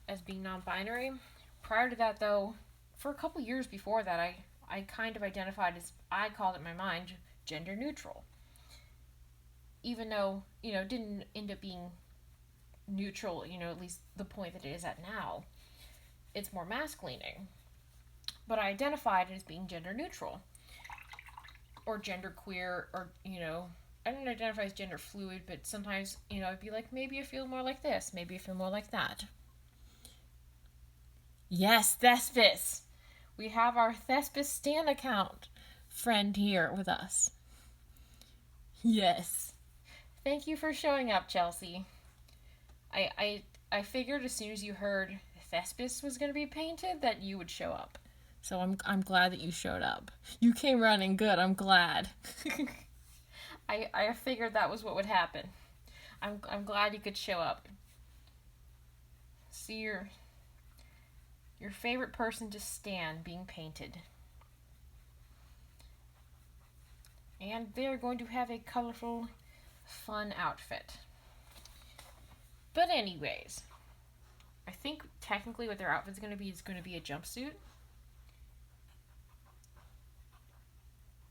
Speaker 1: as being non-binary. Prior to that though, for a couple years before that, I kind of identified as, I called it in my mind, gender neutral. Even though, it didn't end up being neutral, at least the point that it is at now. It's more masculining. But I identified as being gender neutral. Or gender queer, or, I don't identify as gender fluid, but sometimes, I'd be like, maybe I feel more like this, maybe I feel more like that. Yes, Thespis! We have our Thespis Stan account friend here with us. Yes. Thank you for showing up, Chelsea. I figured as soon as you heard Thespis was going to be painted that you would show up. So I'm glad that you showed up. You came running. Good. I'm glad. I figured that was what would happen. I'm glad you could show up. See your favorite person to stand being painted. And they're going to have a colorful, fun outfit. But anyways, I think technically what their outfit's going to be is going to be a jumpsuit.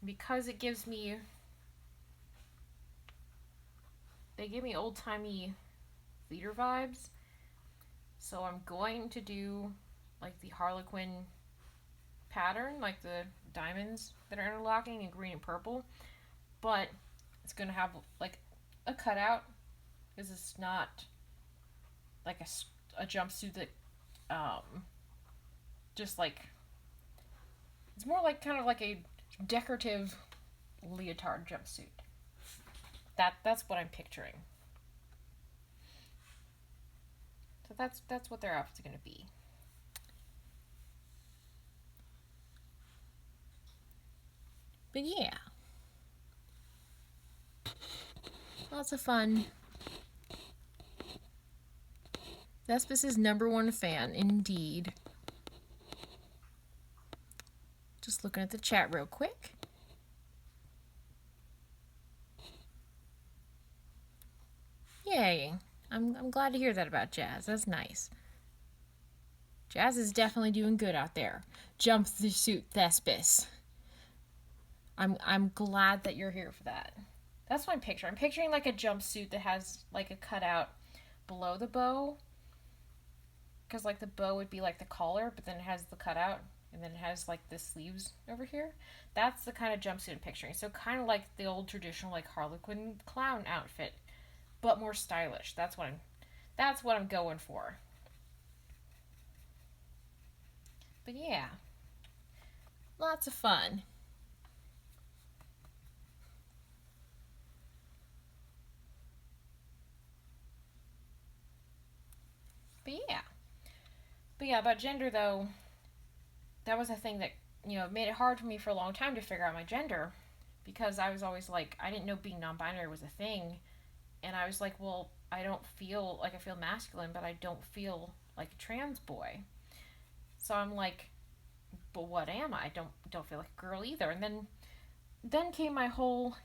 Speaker 1: Because it gives me... They give me old-timey theater vibes. So I'm going to do like the Harlequin pattern, like the diamonds that are interlocking in green and purple. But it's going to have like a cutout, because it's not like a jumpsuit that just like, it's more like kind of like a decorative leotard jumpsuit. That's what I'm picturing. So that's what their outfit's going to be. But yeah, lots of fun. Thespis' #1 fan, indeed. Just looking at the chat real quick. Yay. I'm glad to hear that about Jazz. That's nice. Jazz is definitely doing good out there. Jumpsuit Thespis. I'm glad that you're here for that. That's what I'm picturing. I'm picturing like a jumpsuit that has like a cutout below the bow. Because like the bow would be like the collar, but then it has the cutout, and then it has like the sleeves over here. That's the kind of jumpsuit I'm picturing. So kind of like the old traditional like Harlequin clown outfit, but more stylish. That's what I'm going for. But yeah, lots of fun. But yeah, about gender though, that was a thing that, made it hard for me for a long time to figure out my gender, because I was always like, I didn't know being non-binary was a thing, and I was like, well, I don't feel like, I feel masculine, but I don't feel like a trans boy. So I'm like, but what am I? I don't feel like a girl either. And then came my whole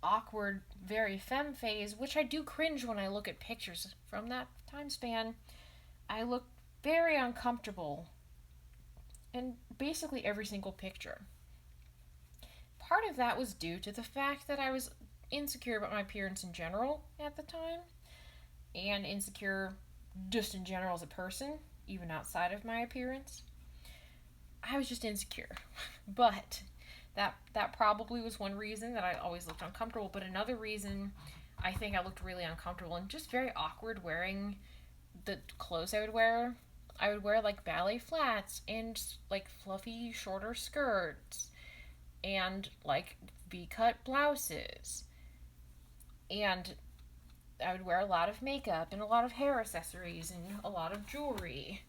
Speaker 1: awkward, very femme phase, which I do cringe when I look at pictures from that time span. I look very uncomfortable in basically every single picture. part of that was due to the fact that I was insecure about my appearance in general at the time, and insecure just in general as a person, even outside of my appearance. I was just insecure. But that probably was one reason that I always looked uncomfortable. But another reason I think I looked really uncomfortable and just very awkward wearing the clothes I would wear like ballet flats and like fluffy shorter skirts and like V-cut blouses. And I would wear a lot of makeup and a lot of hair accessories and a lot of jewelry.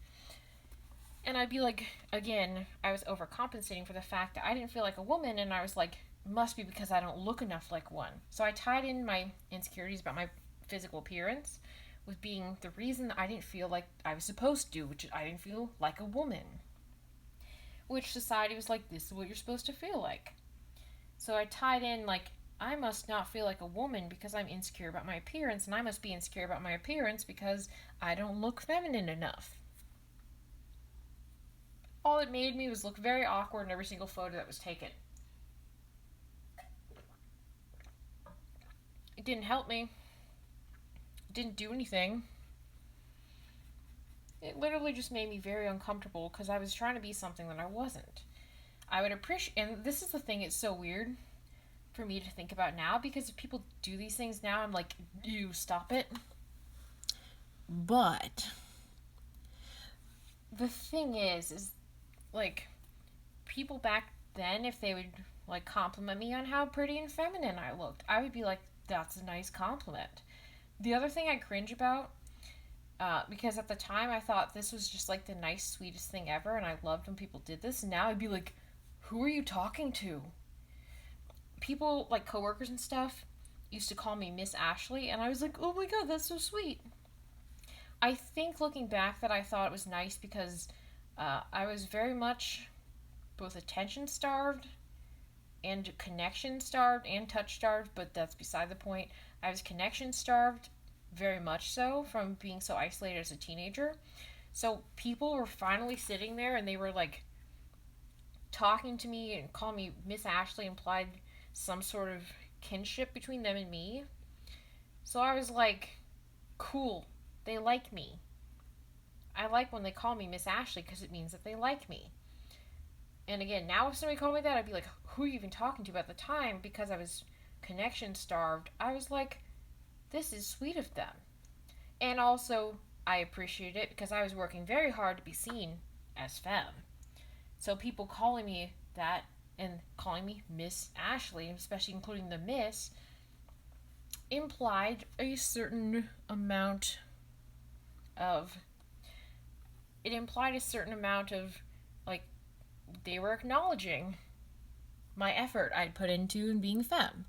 Speaker 1: And I'd be like, again, I was overcompensating for the fact that I didn't feel like a woman, and I was like, must be because I don't look enough like one. So I tied in my insecurities about my physical appearance with being the reason that I didn't feel like I was supposed to, which I didn't feel like a woman. Which society was like, this is what you're supposed to feel like. So I tied in, like, I must not feel like a woman because I'm insecure about my appearance, and I must be insecure about my appearance because I don't look feminine enough. All it made me was look very awkward in every single photo that was taken. It didn't help me. It didn't do anything. It literally just made me very uncomfortable because I was trying to be something that I wasn't. I would appreciate, and this is the thing, it's so weird for me to think about now, because if people do these things now, I'm like, you stop it. But the thing is like, people back then, if they would like compliment me on how pretty and feminine I looked, I would be like, that's a nice compliment. The other thing I cringe about, because at the time I thought this was just like the nice, sweetest thing ever, and I loved when people did this, and now I'd be like, who are you talking to? People, like coworkers and stuff, used to call me Miss Ashley, and I was like, oh my god, that's so sweet. I think looking back that I thought it was nice because I was very much both attention starved and connection starved and touch starved, but that's beside the point. I was connection starved, very much so, from being so isolated as a teenager. So people were finally sitting there and they were like talking to me and calling me Miss Ashley, implied some sort of kinship between them and me. So I was like, cool, they like me. I like when they call me Miss Ashley because it means that they like me. And again, now if somebody called me that, I'd be like, who are you even talking to? But at the time, because I was connection starved, I was like, this is sweet of them. And also, I appreciated it because I was working very hard to be seen as femme. So people calling me that and calling me Miss Ashley, especially including the Miss, implied a certain amount of like, they were acknowledging my effort I'd put into in being femme.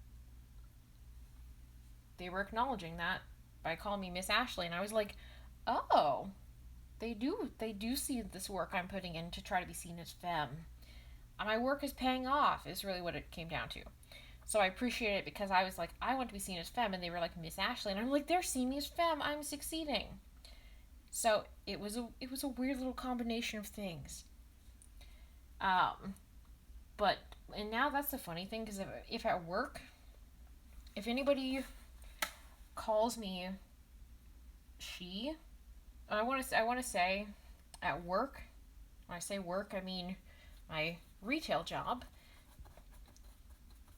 Speaker 1: They were acknowledging that by calling me Miss Ashley, and I was like, oh, they do see this work I'm putting in to try to be seen as femme. And my work is paying off, is really what it came down to. So I appreciate it because I was like, I want to be seen as femme, and they were like, Miss Ashley, and I'm like, they're seeing me as femme, I'm succeeding. So it was a weird little combination of things. But and now that's the funny thing, because if at work, if anybody calls me she, I want to say at work. When I say work, I mean my retail job,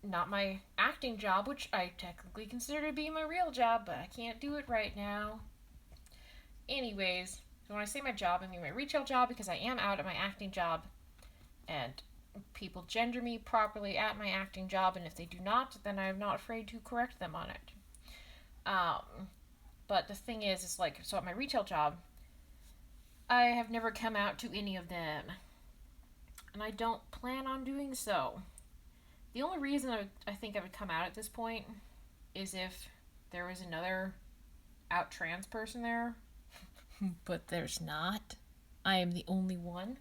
Speaker 1: not my acting job, which I technically consider to be my real job, but I can't do it right now. Anyways, so when I say my job, I mean my retail job, because I am out at my acting job, and people gender me properly at my acting job, and if they do not, then I'm not afraid to correct them on it. But the thing is like, so at my retail job, I have never come out to any of them, and I don't plan on doing so. The only reason I think I would come out at this point is if there was another out trans person there, but there's not. I am the only one.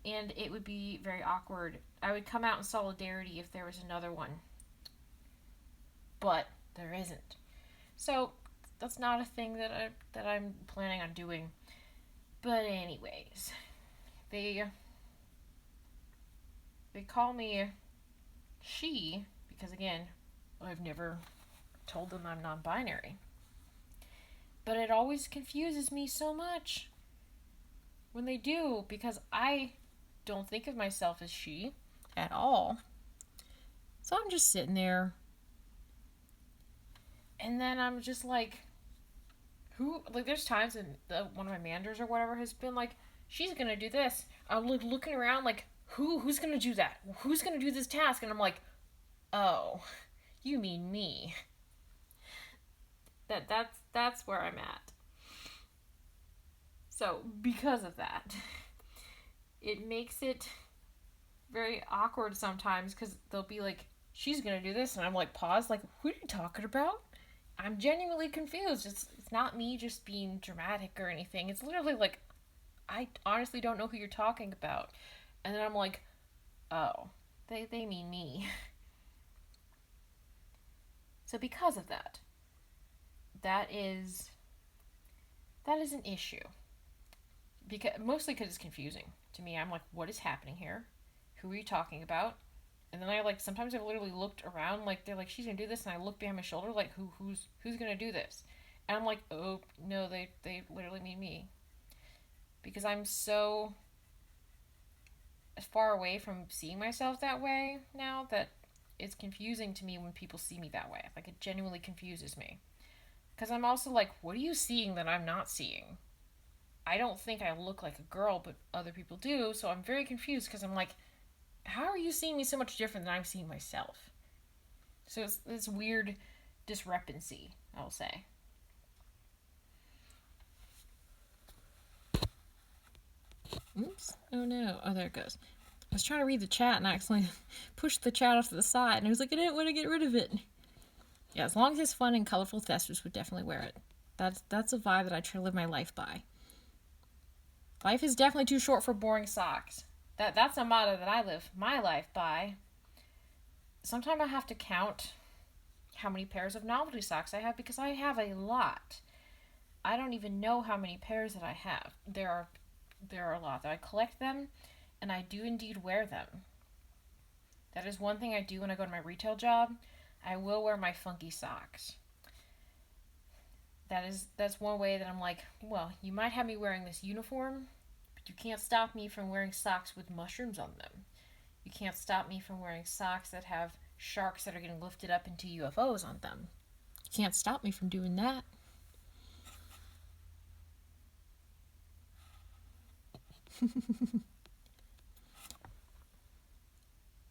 Speaker 1: And it would be very awkward. I would come out in solidarity if there was another one. But there isn't. So that's not a thing that I'm planning on doing. But anyways, they call me she, because again, I've never told them I'm non-binary. But it always confuses me so much when they do, because I don't think of myself as she at all. So I'm just sitting there. And then I'm just like, who? Like, there's times when one of my managers or whatever has been like, she's gonna do this. I'm like looking around like, who's gonna do that? Who's gonna do this task? And I'm like, oh, you mean me. That's where I'm at. So because of that, it makes it very awkward sometimes, because they'll be like, she's gonna do this, and I'm like, pause, like, who are you talking about? I'm genuinely confused. It's not me just being dramatic or anything. It's literally like, I honestly don't know who you're talking about. And then I'm like, oh, they mean me. So because of that, that is an issue. Mostly because it's confusing to me. I'm like, what is happening here? Who are you talking about? And then I like, sometimes I've literally looked around, like they're like, she's gonna do this, and I look behind my shoulder like, who's gonna do this? And I'm like, oh no, they literally mean me, because I'm so far away from seeing myself that way now that it's confusing to me when people see me that way. Like, it genuinely confuses me, because I'm also like, what are you seeing that I'm not seeing? I don't think I look like a girl, but other people do, so I'm very confused, because I'm like, how are you seeing me so much different than I'm seeing myself? So it's this weird discrepancy, I'll say. Oops. Oh no. Oh, there it goes. I was trying to read the chat and I accidentally pushed the chat off to the side, and I was like, I didn't want to get rid of it. Yeah, as long as it's fun and colorful, Thespis would definitely wear it. That's a vibe that I try to live my life by. Life is definitely too short for boring socks. That's a motto that I live my life by. Sometimes I have to count how many pairs of novelty socks I have, because I have a lot. I don't even know how many pairs that I have. There are a lot. I collect them, and I do indeed wear them. That is one thing I do when I go to my retail job. I will wear my funky socks. That's one way that I'm like, well, you might have me wearing this uniform, but you can't stop me from wearing socks with mushrooms on them. You can't stop me from wearing socks that have sharks that are getting lifted up into UFOs on them. You can't stop me from doing that.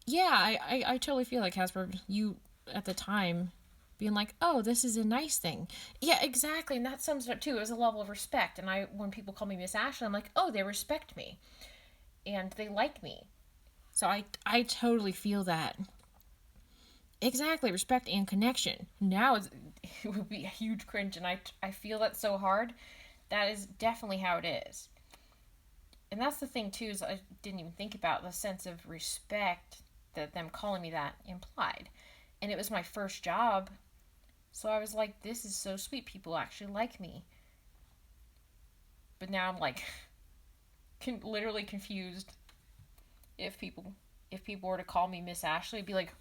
Speaker 1: Yeah, I totally feel like, Casper, you, at the time, being like, oh, this is a nice thing. Yeah, exactly, and that sums it up too, as a level of respect. And when people call me Miss Ashley, I'm like, oh, they respect me. And they like me. So I totally feel that. Exactly, respect and connection. Now it would be a huge cringe, and I feel that so hard. That is definitely how it is. And that's the thing too, is I didn't even think about the sense of respect that them calling me that implied. And it was my first job, so I was like, this is so sweet, people actually like me. But now I'm like, literally confused. If people were to call me Miss Ashley, I'd be like,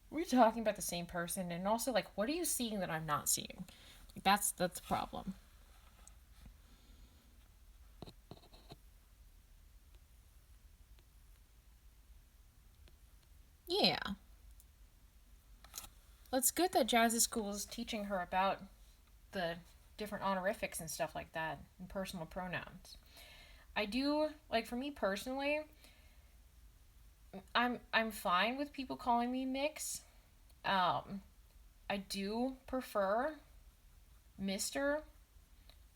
Speaker 1: we're talking about the same person. And also, like, what are you seeing that I'm not seeing? That's the problem. Yeah. Well, it's good that Jazz's school is teaching her about the different honorifics and stuff like that, and personal pronouns. I do, like, for me personally, I'm fine with people calling me Mix. I do prefer Mr.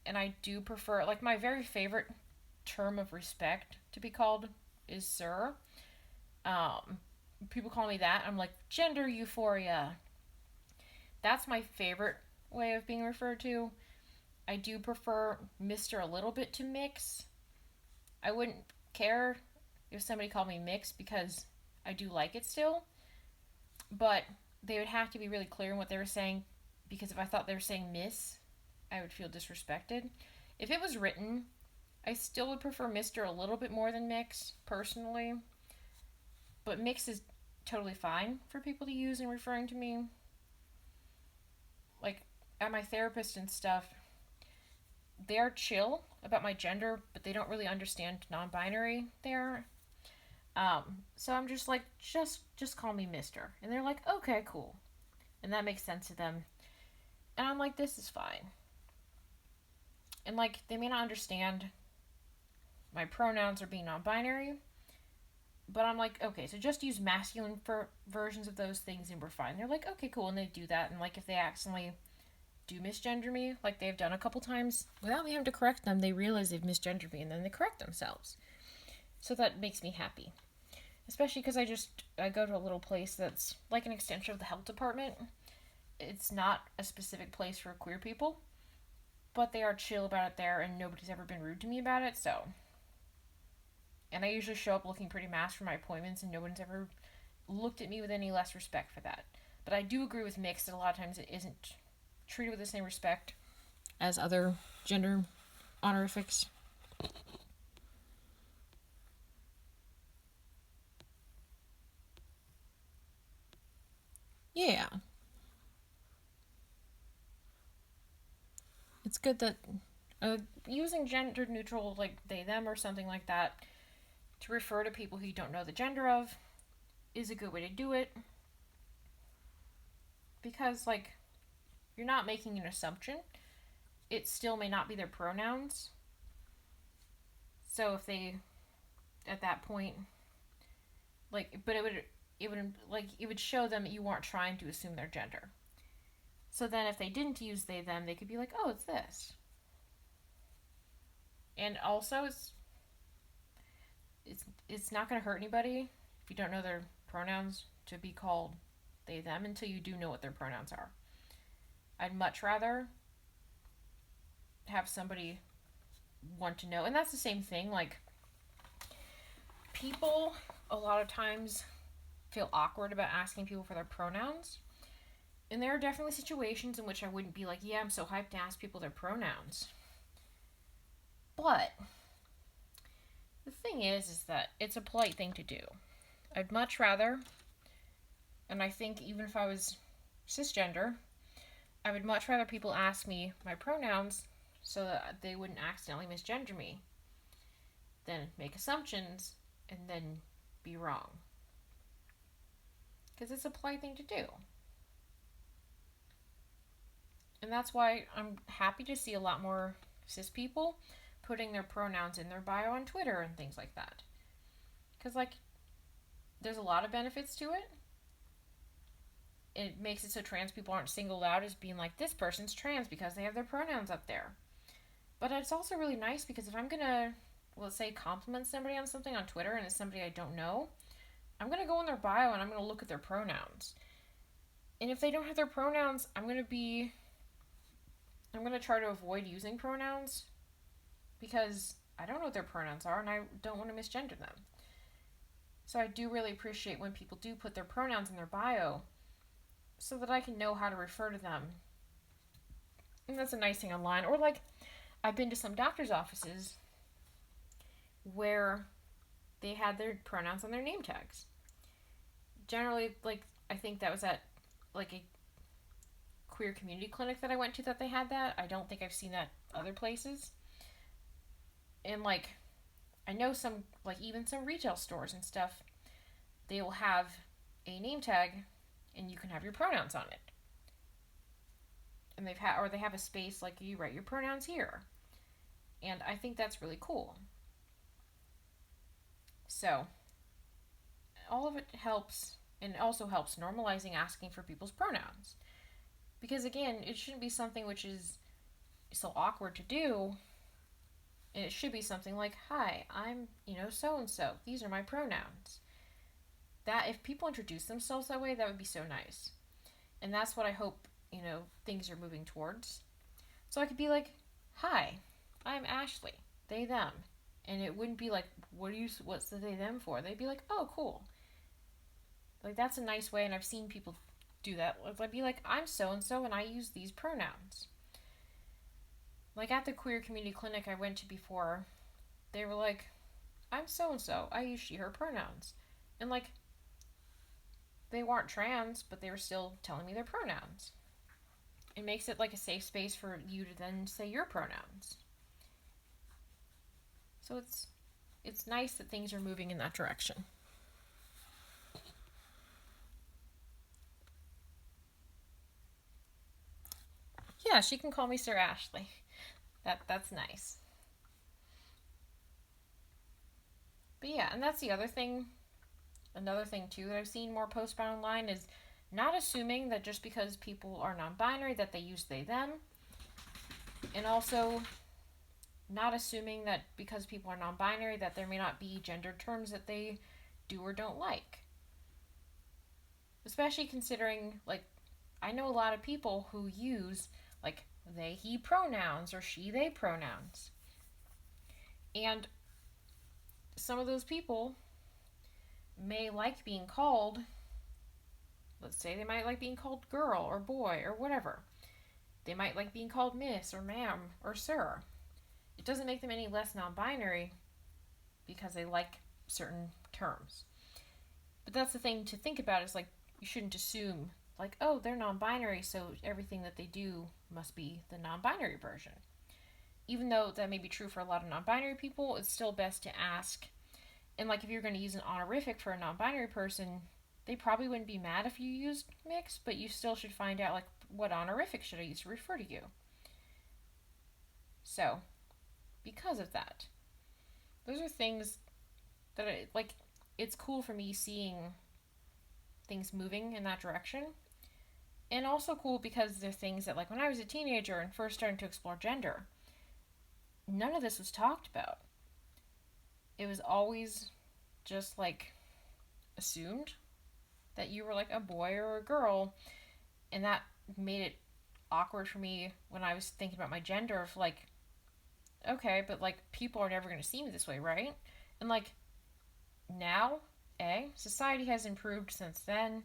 Speaker 1: And I do prefer, like, my very favorite term of respect to be called is Sir. People call me that, I'm like, gender euphoria. That's my favorite way of being referred to. I do prefer Mr. a little bit to Mix. I wouldn't care if somebody called me Mix, because I do like it still. But they would have to be really clear in what they were saying, because if I thought they were saying Miss, I would feel disrespected. If it was written, I still would prefer Mr. a little bit more than Mix, personally. But Mix is totally fine for people to use in referring to me. Like, at my therapist and stuff, they're chill about my gender, but they don't really understand non-binary there. So I'm just like, just call me Mister. And they're like, okay, cool. And that makes sense to them. And I'm like, this is fine. And like, they may not understand my pronouns or being non-binary, but I'm like, okay, so just use masculine versions of those things and we're fine. They're like, okay, cool. And they do that. And like, if they accidentally do misgender me, like they've done a couple times, without me having to correct them, they realize they've misgendered me and then they correct themselves. So that makes me happy. Especially because I go to a little place that's like an extension of the health department. It's not a specific place for queer people, but they are chill about it there and nobody's ever been rude to me about it, so. And I usually show up looking pretty masked for my appointments and no one's ever looked at me with any less respect for that. But I do agree with mixed that a lot of times it isn't treated with the same respect as other gender honorifics. Yeah. It's good that using gender neutral, like they, them, or something like that, to refer to people who you don't know the gender of is a good way to do it. Because, like, you're not making an assumption. It still may not be their pronouns. So if they, at that point, like, but it would show them that you weren't trying to assume their gender. So then if they didn't use they, them, they could be like, oh, it's this. And also, it's not going to hurt anybody if you don't know their pronouns to be called they, them until you do know what their pronouns are. I'd much rather have somebody want to know. And that's the same thing. Like, people a lot of times feel awkward about asking people for their pronouns. And there are definitely situations in which I wouldn't be like, yeah, I'm so hyped to ask people their pronouns. But the thing is that it's a polite thing to do. I'd much rather, and I think even if I was cisgender, I would much rather people ask me my pronouns so that they wouldn't accidentally misgender me than make assumptions and then be wrong. Because it's a polite thing to do. And that's why I'm happy to see a lot more cis people putting their pronouns in their bio on Twitter and things like that. Because, like, there's a lot of benefits to it. It makes it so trans people aren't singled out as being like, this person's trans because they have their pronouns up there. But it's also really nice because if I'm going to, let's say, compliment somebody on something on Twitter and it's somebody I don't know, I'm going to go in their bio and I'm going to look at their pronouns. And if they don't have their pronouns, I'm going to try to avoid using pronouns because I don't know what their pronouns are and I don't want to misgender them. So I do really appreciate when people do put their pronouns in their bio so that I can know how to refer to them. And that's a nice thing online. Or, like, I've been to some doctor's offices where they had their pronouns on their name tags. Generally, like, I think that was at, like, a queer community clinic that I went to that they had that. I don't think I've seen that other places. And, like, I know some, like, even some retail stores and stuff, they will have a name tag and you can have your pronouns on it. And they have a space like you write your pronouns here. And I think that's really cool. So, all of it helps, and it also helps normalizing asking for people's pronouns. Because again, it shouldn't be something which is so awkward to do. And it should be something like, hi, I'm, so-and-so. These are my pronouns. That, if people introduce themselves that way, that would be so nice. And that's what I hope, things are moving towards. So I could be like, hi, I'm Ashley. They, them. And it wouldn't be like, what's the they, them for? They'd be like, oh, cool. Like, that's a nice way, and I've seen people do that. I'd be like, I'm so-and-so, and I use these pronouns. Like, at the queer community clinic I went to before, they were like, I'm so-and-so, I use she, her pronouns. And, like, they weren't trans, but they were still telling me their pronouns. It makes it like a safe space for you to then say your pronouns. So it's nice that things are moving in that direction. Yeah, she can call me Sir Ashley. That's nice. But yeah, and that's the other thing. Another thing too that I've seen more posts about online is not assuming that just because people are non-binary that they use they them, and also not assuming that because people are non-binary that there may not be gender terms that they do or don't like. Especially considering, like, I know a lot of people who use, like, they, he pronouns or she, they pronouns. And some of those people may like being called, let's say they might like being called girl or boy or whatever. They might like being called miss or ma'am or sir. It doesn't make them any less non-binary because they like certain terms. But that's the thing to think about is, like, you shouldn't assume, like, oh, they're non-binary, so everything that they do must be the non-binary version. Even though that may be true for a lot of non-binary people, it's still best to ask. And, like, if you're going to use an honorific for a non-binary person, they probably wouldn't be mad if you used mixed, but you still should find out, like, what honorific should I use to refer to you. So, because of that, those are things that it's cool for me seeing things moving in that direction. And also cool because they're things that, like, when I was a teenager and first starting to explore gender, none of this was talked about. It was always just, like, assumed that you were, like, a boy or a girl, and that made it awkward for me when I was thinking about my gender of, like, okay, but, like, people are never going to see me this way, right? And, like, now, society has improved since then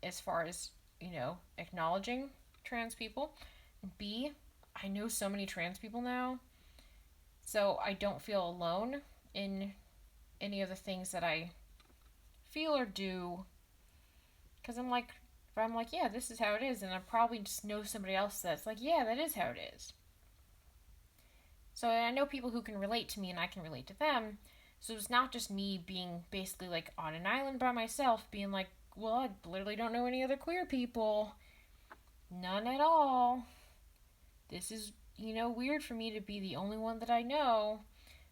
Speaker 1: as far as, acknowledging trans people. B, I know so many trans people now, so I don't feel alone in any of the things that I feel or do. Because I'm like, if I'm like, yeah, this is how it is, and I probably just know somebody else that's like, yeah, that is how it is. So I know people who can relate to me and I can relate to them. So it's not just me being basically like on an island by myself, being like, well, I literally don't know any other queer people. None at all. This is, weird for me to be the only one that I know.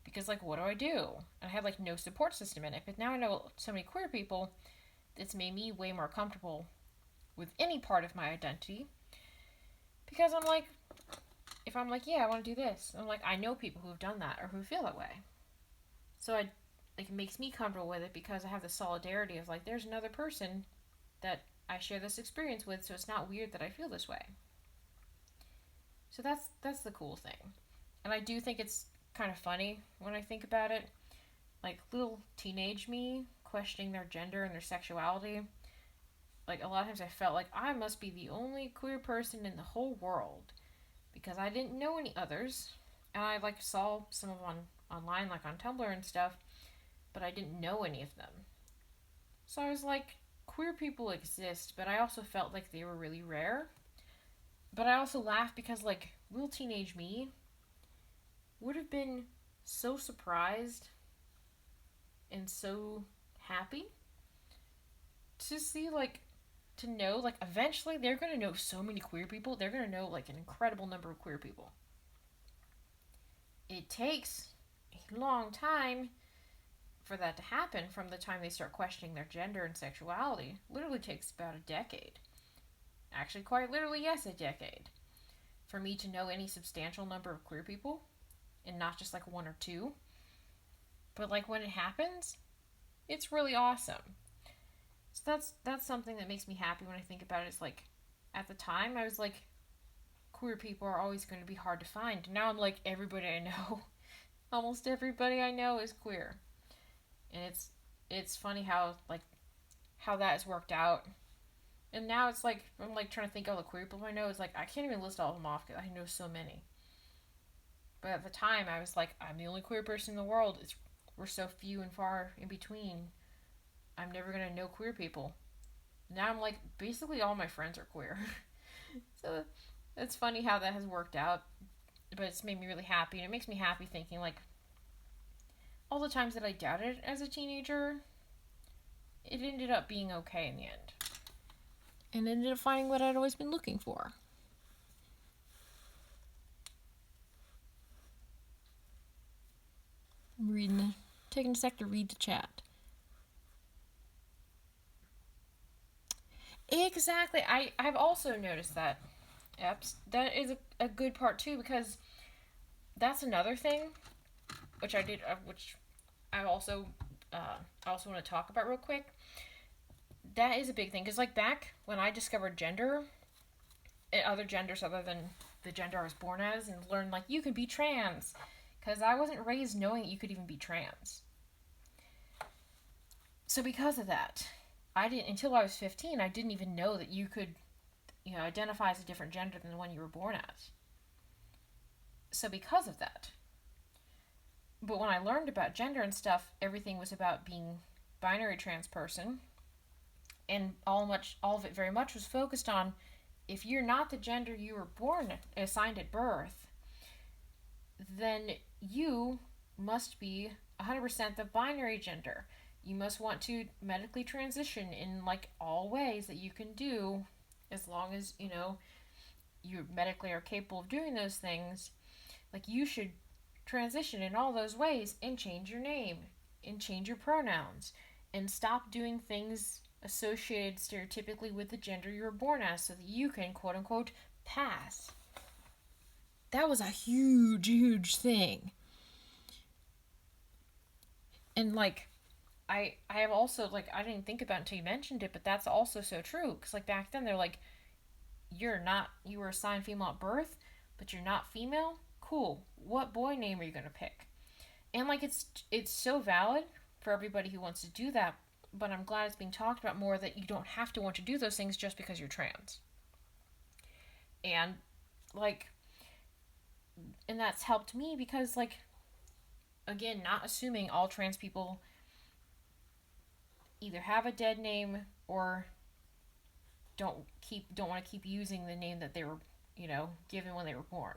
Speaker 1: Because, like, what do I do? I have, like, no support system in it. But now I know so many queer people, it's made me way more comfortable with any part of my identity. Because I'm like, if I'm like, yeah, I want to do this, I'm like, I know people who have done that or who feel that way. So it makes me comfortable with it because I have the solidarity of, like, there's another person that I share this experience with, so it's not weird that I feel this way. So that's the cool thing. And I do think it's kind of funny when I think about it. Like, little teenage me questioning their gender and their sexuality. Like, a lot of times I felt like I must be the only queer person in the whole world because I didn't know any others. And I, like, saw some of them online, like on Tumblr and stuff, but I didn't know any of them. So I was like, queer people exist, but I also felt like they were really rare. But I also laughed because, like, little teenage me would have been so surprised and so happy to see, like, to know, like, eventually they're going to know so many queer people. They're going to know, like, an incredible number of queer people. It takes a long time for that to happen from the time they start questioning their gender and sexuality. Literally takes about a decade. Actually, quite literally, yes, a decade. For me to know any substantial number of queer people, and not just like one or two. But like when it happens, it's really awesome. So that's something that makes me happy when I think about it. It's like, at the time, I was like, queer people are always going to be hard to find. Now I'm like, everybody I know, almost everybody I know is queer. And it's funny how that has worked out. And now it's like, I'm like trying to think of all the queer people I know. It's like, I can't even list all of them off because I know so many. But at the time, I was like, I'm the only queer person in the world. We're so few and far in between. I'm never going to know queer people. now I'm like, basically all my friends are queer. So it's funny how that has worked out, but it's made me really happy. And it makes me happy thinking, like, all the times that I doubted as a teenager, it ended up being okay in the end. And ended up finding what I'd always been looking for. I'm taking a sec to read the chat. Exactly. I've also noticed that. Eps. That is a good part too, because that's another thing, which I also want to talk about real quick. That is a big thing, because like back when I discovered gender, other genders other than the gender I was born as, and learned like you could be trans, because I wasn't raised knowing you could even be trans. So because of that, I didn't until I was 15. I didn't even know that you could, identify as a different gender than the one you were born as. So because of that, but when I learned about gender and stuff, everything was about being binary trans person, and all of it very much was focused on if you're not the gender you were born assigned at birth, then you must be 100% the binary gender. You must want to medically transition in like all ways that you can do, as long as you medically are capable of doing those things. Like you should transition in all those ways and change your name and change your pronouns and stop doing things associated stereotypically with the gender you were born as, so that you can quote unquote pass. That was a huge thing. And like I have also, like, I didn't think about it until you mentioned it, but that's also so true, because like back then they're like, you were assigned female at birth, but you're not female. Cool, what boy name are you going to pick? And like it's so valid for everybody who wants to do that, but I'm glad it's being talked about more, that you don't have to want to do those things just because you're trans. And like, and that's helped me because, like, again, not assuming all trans people either have a dead name or don't want to keep using the name that they were, given when they were born.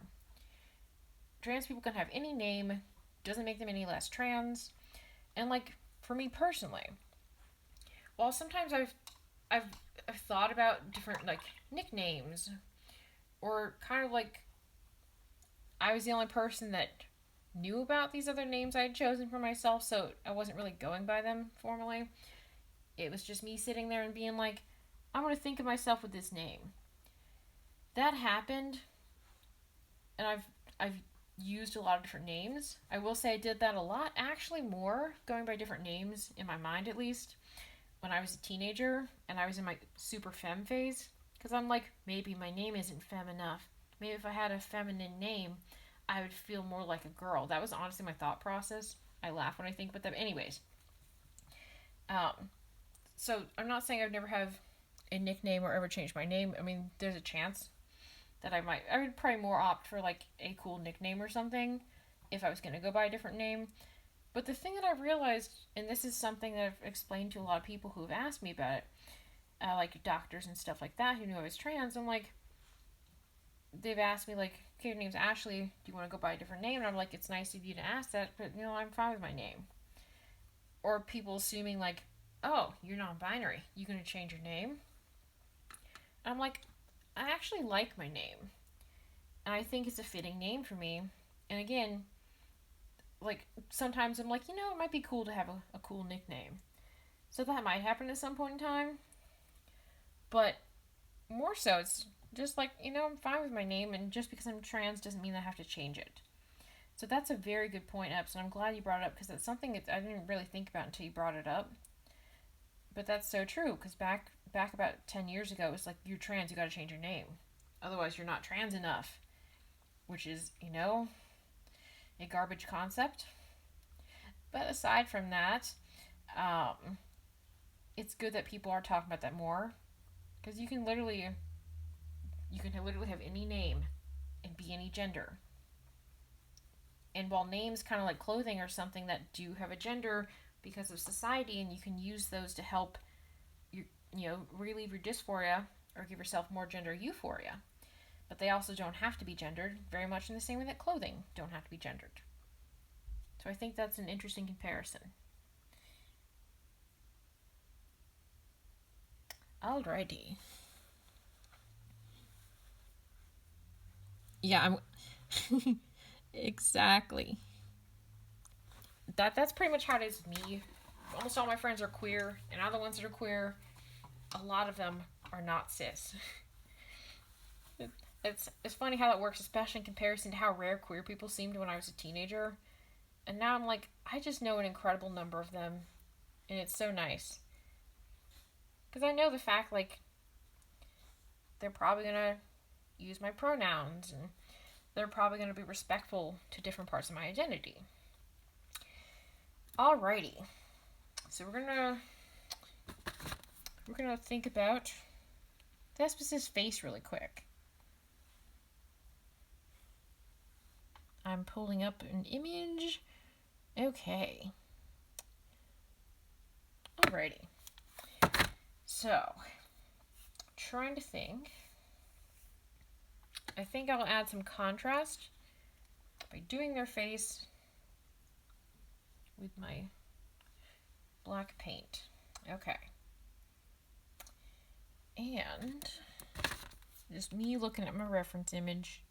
Speaker 1: Trans people can have any name, doesn't make them any less trans. And like, for me personally, while sometimes I've thought about different like nicknames, or kind of like I was the only person that knew about these other names I had chosen for myself, so I wasn't really going by them formally. It was just me sitting there and being like, I'm going to think of myself with this name. That happened, and I've used a lot of different names. I will say I did that a lot, actually more, going by different names, in my mind at least, when I was a teenager and I was in my super femme phase. Because I'm like, maybe my name isn't femme enough. Maybe if I had a feminine name, I would feel more like a girl. That was honestly my thought process. I laugh when I think about that. But anyways, so I'm not saying I've never have a nickname or ever changed my name. I mean, there's a chance that I would probably more opt for like a cool nickname or something if I was going to go by a different name. But the thing that I've realized, and this is something that I've explained to a lot of people who have asked me about it, like doctors and stuff like that who knew I was trans, I'm like, they've asked me like, okay, your name's Ashley, do you want to go by a different name? And I'm like, it's nice of you to ask that, but I'm fine with my name. Or people assuming like, oh, you're non-binary, you gonna change your name? And I'm like, I actually like my name, and I think it's a fitting name for me. And again, like, sometimes I'm like, it might be cool to have a cool nickname. So that might happen at some point in time. But more so, it's just like, I'm fine with my name, and just because I'm trans doesn't mean I have to change it. So that's a very good point, Epps, and I'm glad you brought it up, because it's something that I didn't really think about until you brought it up. But that's so true, because back about 10 years ago, it was like, you're trans, you gotta change your name. Otherwise, you're not trans enough. Which is, a garbage concept. But aside from that, it's good that people are talking about that more. Because you can literally have any name and be any gender. And while names, kind of like clothing, are something that do have a gender because of society, and you can use those to help relieve your dysphoria or give yourself more gender euphoria. But they also don't have to be gendered, very much in the same way that clothing don't have to be gendered. So I think that's an interesting comparison. Alrighty. Yeah, I'm exactly. That's pretty much how it is with me. Almost all my friends are queer, and other ones that are queer, a lot of them are not cis. It's funny how that works, especially in comparison to how rare queer people seemed when I was a teenager. And now I'm like, I just know an incredible number of them, and it's so nice. Because I know the fact, like, they're probably going to use my pronouns, and they're probably going to be respectful to different parts of my identity. Alrighty. So we're gonna think about Thespis' face really quick. I'm pulling up an image. Okay. Alrighty. So, trying to think. I think I'll add some contrast by doing their face with my black paint. Okay. And just me looking at my reference image.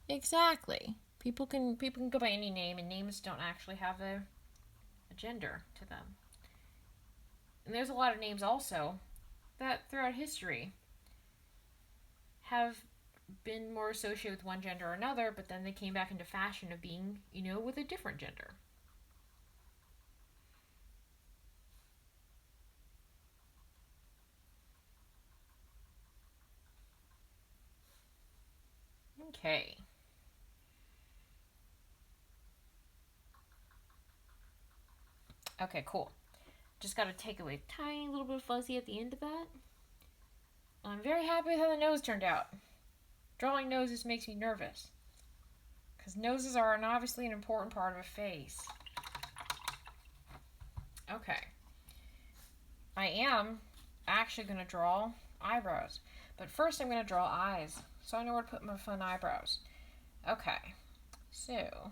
Speaker 1: Exactly. People can go by any name, and names don't actually have a gender to them. And there's a lot of names also that throughout history have been more associated with one gender or another, but then they came back into fashion of being, with a different gender. Okay. Okay, cool. Just got to take away a tiny little bit of fuzzy at the end of that. I'm very happy with how the nose turned out. Drawing noses makes me nervous, because noses are obviously an important part of a face. Okay. I am actually going to draw eyebrows, but first I'm going to draw eyes, so I know where to put my fun eyebrows. Okay. So,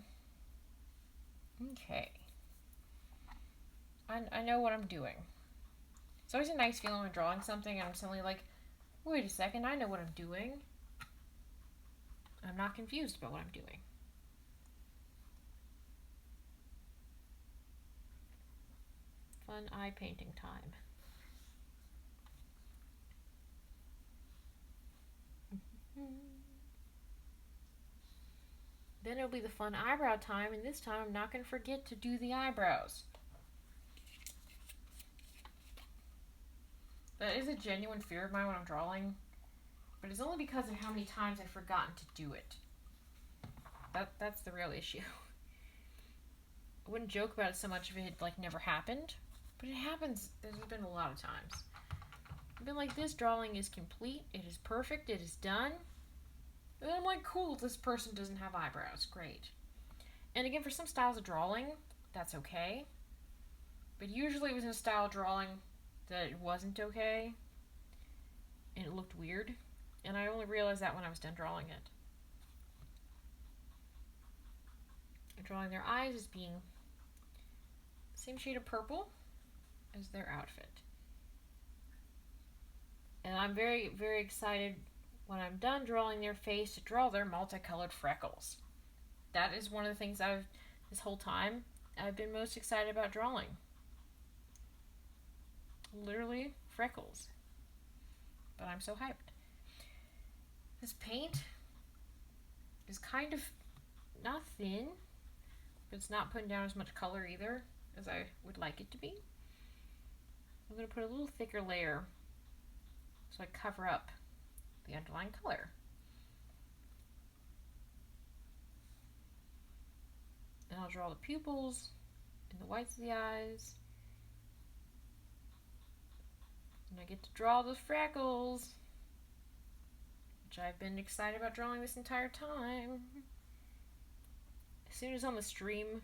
Speaker 1: okay. I know what I'm doing. It's always a nice feeling when drawing something and I'm suddenly like, wait a second, I know what I'm doing. I'm not confused about what I'm doing. Fun eye painting time. Then it'll be the fun eyebrow time, and this time I'm not going to forget to do the eyebrows. That is a genuine fear of mine when I'm drawing, but it's only because of how many times I've forgotten to do it. That's the real issue. I wouldn't joke about it so much if it had never happened, but it happens. There's been a lot of times. I've been like, this drawing is complete, it is perfect, it is done. And I'm like, cool, this person doesn't have eyebrows. Great. And again, for some styles of drawing, that's okay. But usually it was in a style of drawing that it wasn't okay. And it looked weird. And I only realized that when I was done drawing it. I'm drawing their eyes as being the same shade of purple as their outfit. And I'm very, very excited when I'm done drawing their face to draw their multicolored freckles. That is one of the things this whole time, I've been most excited about drawing. Literally freckles. But I'm so hyped. This paint is kind of not thin, but it's not putting down as much color either as I would like it to be. I'm going to put a little thicker layer so I cover up the underlying color. And I'll draw the pupils and the whites of the eyes. And I get to draw the freckles, which I've been excited about drawing this entire time. as soon as on the stream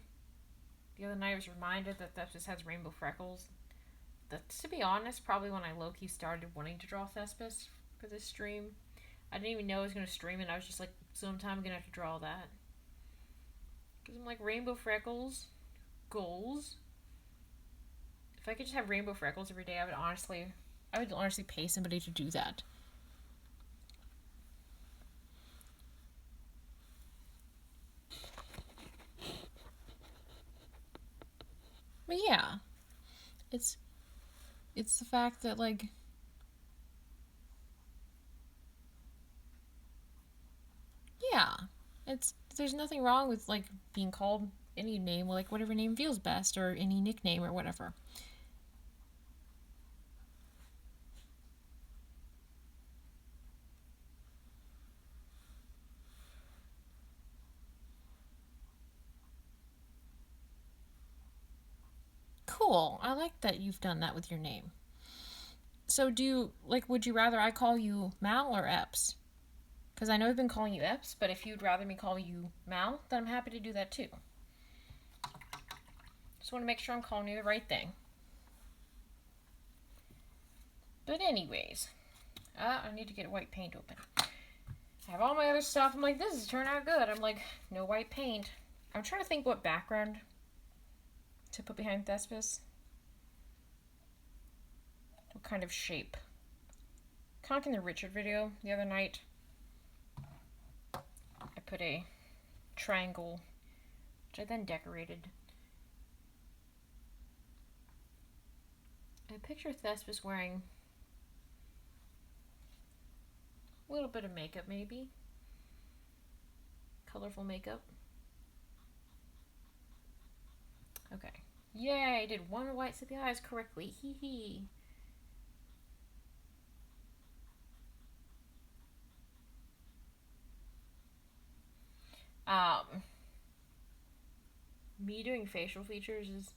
Speaker 1: the other night I was reminded that Thespis has rainbow freckles. That's, to be honest, probably when I low-key started wanting to draw Thespis for this stream. I didn't even know I was going to stream it. I was just like, sometime I'm going to have to draw that. Because I'm like, rainbow freckles, goals. If I could just have rainbow freckles every day, I would honestly pay somebody to do that. But yeah, it's the fact that, like, yeah, there's nothing wrong with, like, being called any name, like whatever name feels best, or any nickname or whatever. Cool. I like that you've done that with your name. So would you rather I call you Mal or Epps? Because I know I've been calling you Epps, but if you'd rather me call you Mal, then I'm happy to do that too. Just want to make sure I'm calling you the right thing. But anyways, I need to get white paint open. I have all my other stuff. I'm like, this is turning out good. I'm like, no white paint. I'm trying to think what background to put behind Thespis. What kind of shape? Kind of like in the Richard video the other night, I put a triangle, which I then decorated. I picture Thespis wearing a little bit of makeup, maybe. Colorful makeup. Okay. Yay, I did one white set the eyes correctly. Hee hee. Me doing facial features is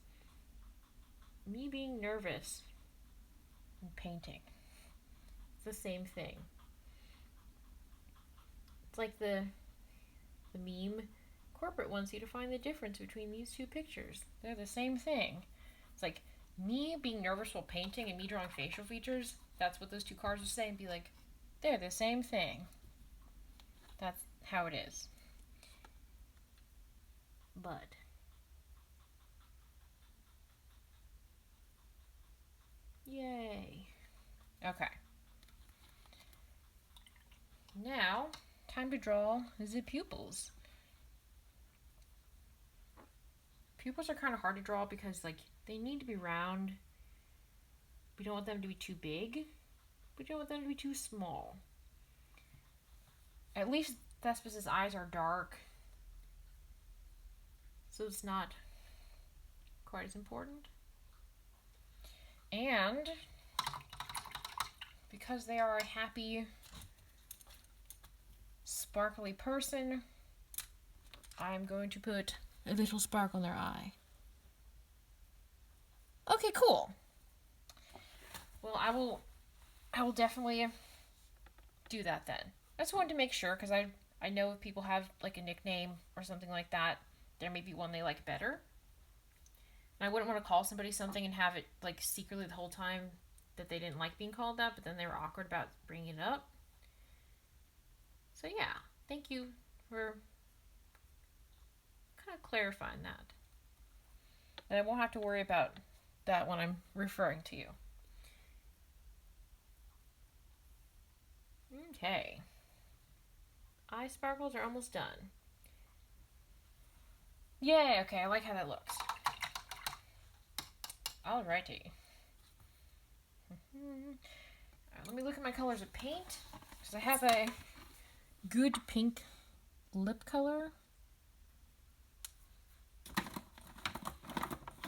Speaker 1: me being nervous and painting. It's the same thing. It's like the meme. Corporate wants you to find the difference between these two pictures. They're the same thing. It's like me being nervous while painting and me drawing facial features. That's what those two cards are saying. Be like, they're the same thing. That's how it is. But yay. Okay. Now, time to draw the pupils. Pupils are kind of hard to draw because, like, they need to be round. We don't want them to be too big. We don't want them to be too small. At least Thespis' eyes are dark, so it's not quite as important. And because they are a happy, sparkly person, I'm going to put a little spark on their eye. Okay, cool. Well, I will definitely do that then. I just wanted to make sure, because I know if people have, like, a nickname or something like that, there may be one they like better. And I wouldn't want to call somebody something and have it, like, secretly the whole time that they didn't like being called that, but then they were awkward about bringing it up. So yeah, thank you for kind of clarifying that. And I won't have to worry about that when I'm referring to you. Okay. Eye sparkles are almost done. Yay, okay, I like how that looks. Alrighty. Alright, let me look at my colors of paint, because I have a good pink lip color.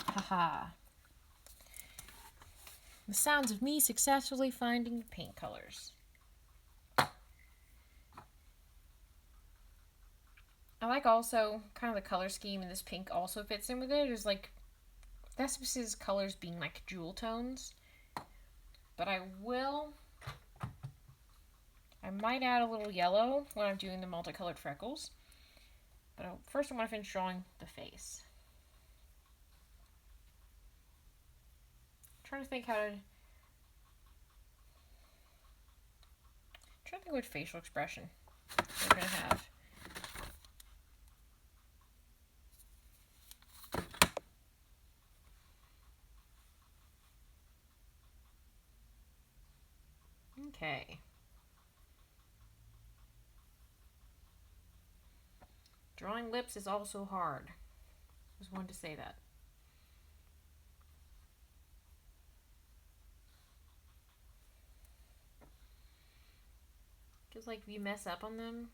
Speaker 1: Haha. The sounds of me successfully finding paint colors. I like also kind of the color scheme, and this pink also fits in with it. There's like Thespis' colors being like jewel tones. But I might add a little yellow when I'm doing the multicolored freckles. But first I want to finish drawing the face. I'm trying to think what facial expression we're going to have. Okay. Drawing lips is also hard. Just wanted to say that. Because, like, if you mess up on them,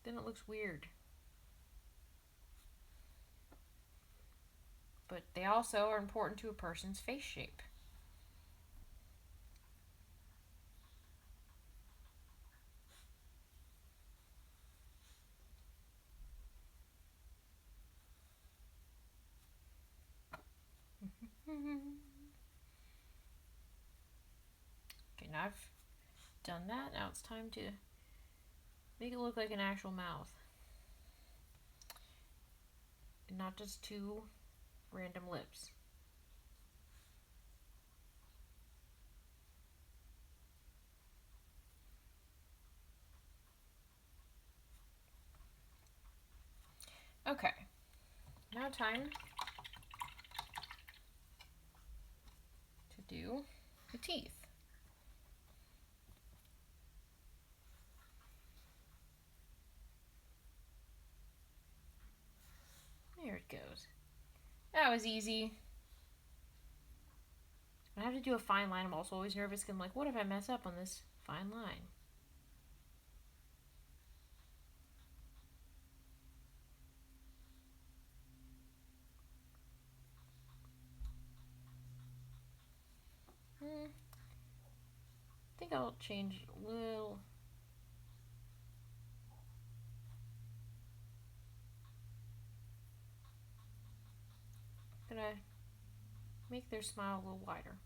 Speaker 1: then it looks weird. But they also are important to a person's face shape. Okay, now I've done that. Now it's time to make it look like an actual mouth. And not just two random lips. Okay, now time to do the teeth. There it goes. That was easy. I have to do a fine line. I'm also always nervous because I'm like, what if I mess up on this fine line? I think I'll change a little. I'm gonna make their smile a little wider.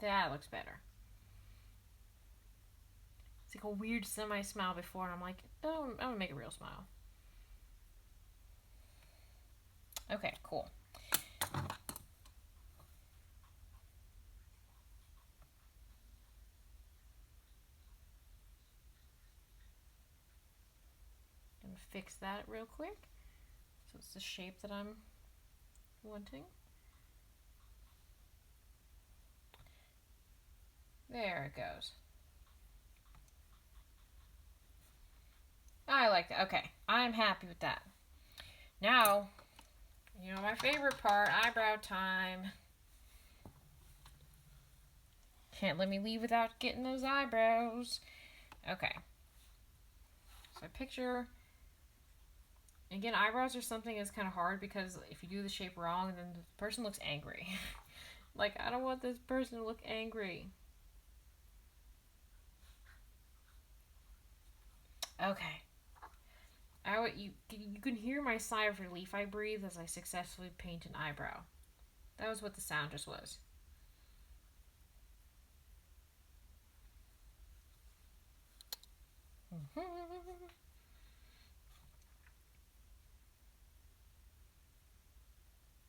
Speaker 1: That looks better. It's like a weird semi-smile before, and I'm like, oh, I'm gonna make a real smile. Okay, cool. Gonna fix that real quick. So it's the shape that I'm wanting. There it goes. I like that. Okay, I'm happy with that. Now, you know my favorite part, eyebrow time. Can't let me leave without getting those eyebrows. Okay. So I picture, again, eyebrows are something that's kind of hard because if you do the shape wrong, then the person looks angry. Like, I don't want this person to look angry. Okay. You can hear my sigh of relief I breathe as I successfully paint an eyebrow. That was what the sound just was.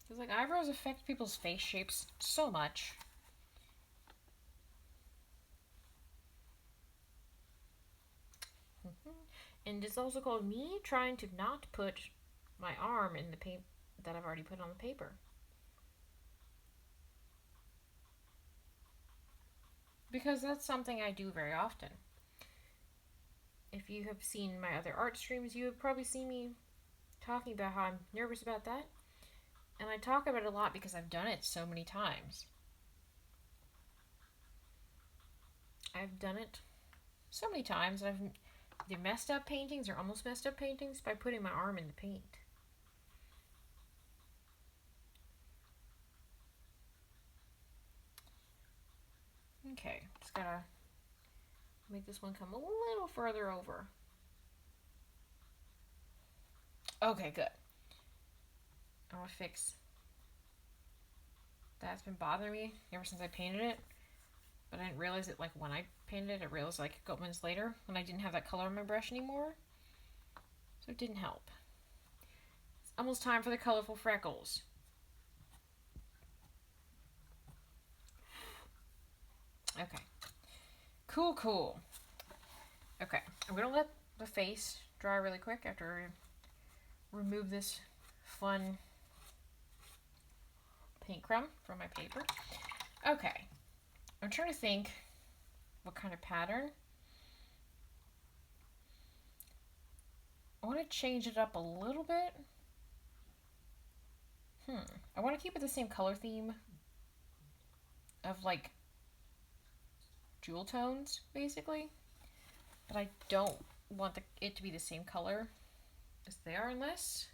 Speaker 1: Because, like, eyebrows affect people's face shapes so much. And it's also called me trying to not put my arm in the paint that I've already put on the paper. Because that's something I do very often. If you have seen my other art streams, you have probably seen me talking about how I'm nervous about that. And I talk about it a lot because I've done it so many times. I've done it so many times. I've either messed up paintings or almost messed up paintings by putting my arm in the paint. Okay, just gotta make this one come a little further over. Okay, good. I want to fix that's been bothering me ever since I painted it. but I didn't realize it like when I painted it. I realized like a couple minutes later when I didn't have that color on my brush anymore. So it didn't help. It's almost time for the colorful freckles. Okay. Cool, cool. Okay, I'm going to let the face dry really quick after I remove this fun paint crumb from my paper. Okay, I'm trying to think what kind of pattern. I want to change it up a little bit. I want to keep it the same color theme of like jewel tones, basically. But I don't want it to be the same color as they are unless...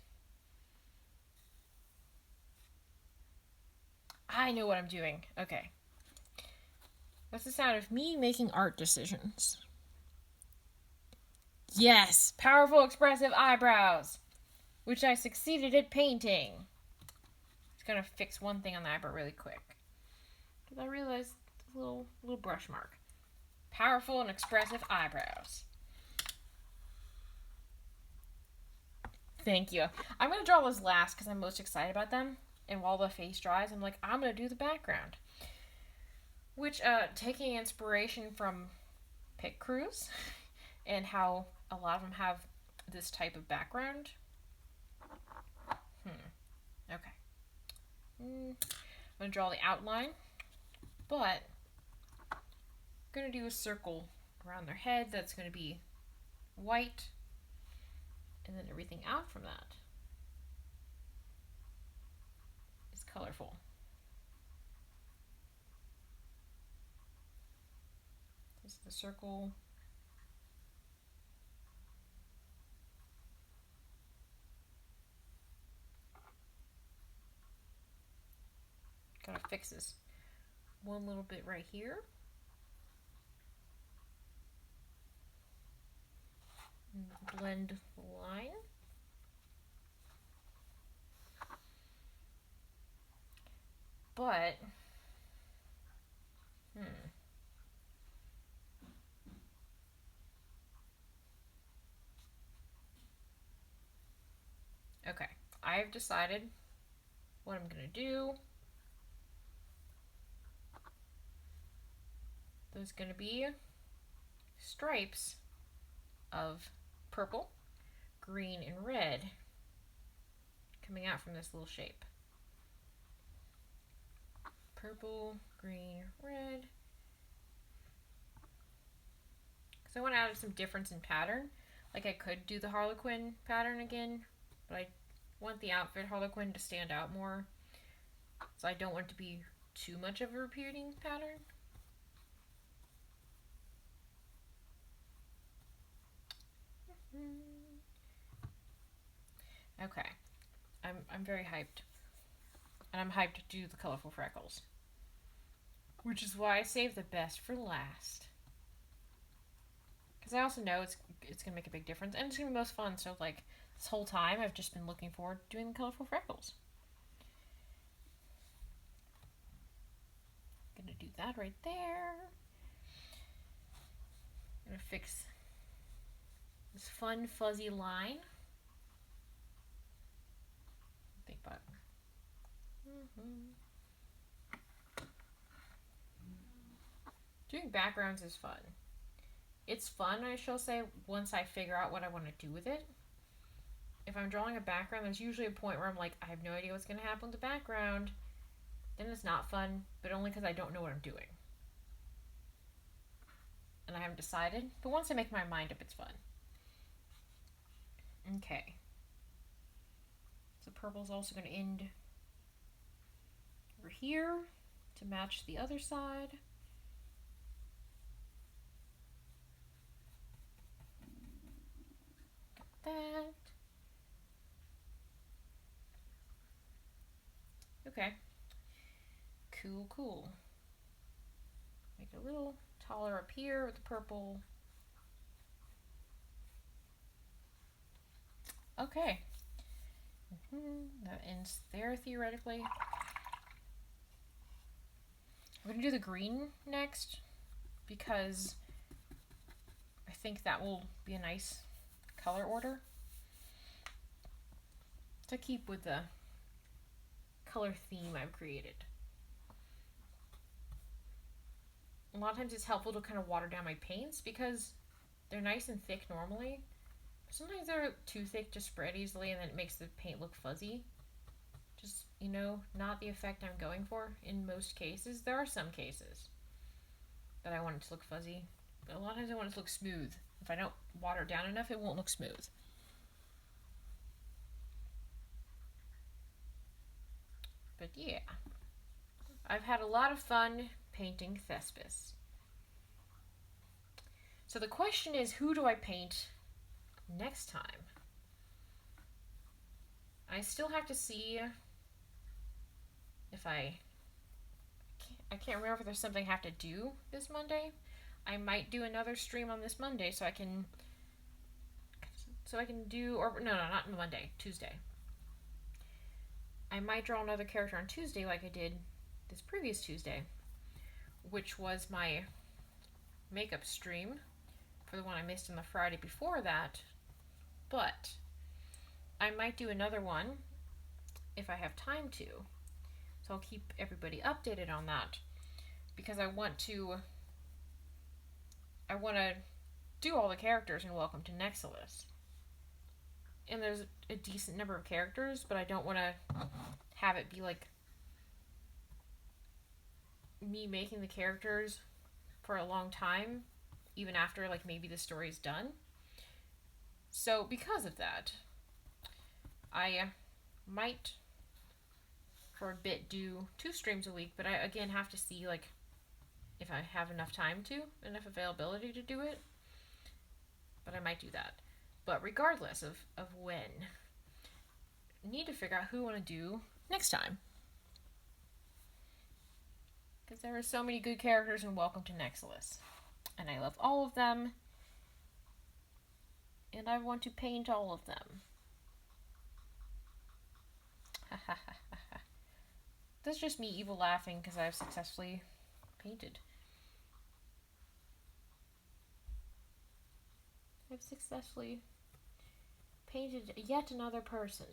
Speaker 1: I know what I'm doing. Okay. That's the sound of me making art decisions. Yes! Powerful, expressive eyebrows! Which I succeeded at painting. Just gonna fix one thing on the eyebrow really quick. Because I realized a little brush mark. Powerful and expressive eyebrows. Thank you. I'm going to draw those last because I'm most excited about them. And while the face dries, I'm like, I'm going to do the background. Which, taking inspiration from Pit Crews and how a lot of them have this type of background. Okay. I'm going to draw the outline. But I'm going to do a circle around their head that's going to be white. And then everything out from that is colorful. This is the circle. Gotta fix this one little bit right here. And blend the line. But, okay, I've decided what I'm gonna do. There's gonna be stripes of purple, green, and red coming out from this little shape. Purple, green, red. Because I want to add some difference in pattern. Like I could do the Harlequin pattern again, but I want the outfit Harlequin to stand out more. So I don't want it to be too much of a repeating pattern. Okay, I'm very hyped, and I'm hyped to do the colorful freckles, which is why I saved the best for last. Because I also know it's gonna make a big difference, and it's gonna be most fun. So like this whole time, I've just been looking forward to doing the colorful freckles. Gonna do that right there. Gonna fix this fun fuzzy line. Big button. Doing backgrounds is fun. It's fun, I shall say, once I figure out what I want to do with it. If I'm drawing a background, there's usually a point where I'm like, I have no idea what's going to happen with the background. Then it's not fun, but only because I don't know what I'm doing. And I haven't decided. But once I make my mind up, it's fun. Okay. So purple's also going to end over here to match the other side. Got that. Okay. Cool, cool. Make it a little taller up here with the purple. Okay. That ends there theoretically. I'm going to do the green next because I think that will be a nice color order to keep with the color theme I've created. A lot of times it's helpful to kind of water down my paints because they're nice and thick normally. Sometimes they're too thick to spread easily and then it makes the paint look fuzzy. Just, you know, not the effect I'm going for in most cases. There are some cases that I want it to look fuzzy, but a lot of times I want it to look smooth. If I don't water it down enough, it won't look smooth. But yeah, I've had a lot of fun painting Thespis. So the question is, who do I paint next time? I still have to see if I can't remember if there's something I have to do this Monday. I might do another stream on this Monday so I can do, or no, not Monday, Tuesday. I might draw another character on Tuesday like I did this previous Tuesday, which was my makeup stream for the one I missed on the Friday before that. But I might do another one if I have time to. So I'll keep everybody updated on that because I want to do all the characters in Welcome to Nexilis. And there's a decent number of characters, but I don't want to have it be like me making the characters for a long time, even after like maybe the story's done. So because of that, I might for a bit do 2 streams a week, but I again have to see like if I have enough time to, enough availability to do it. But I might do that. But regardless of when, I need to figure out who I want to do next time. Because there are so many good characters in Welcome to Nexilis. And I love all of them. And I want to paint all of them. That's just me evil laughing because I've successfully painted. I've successfully painted yet another person.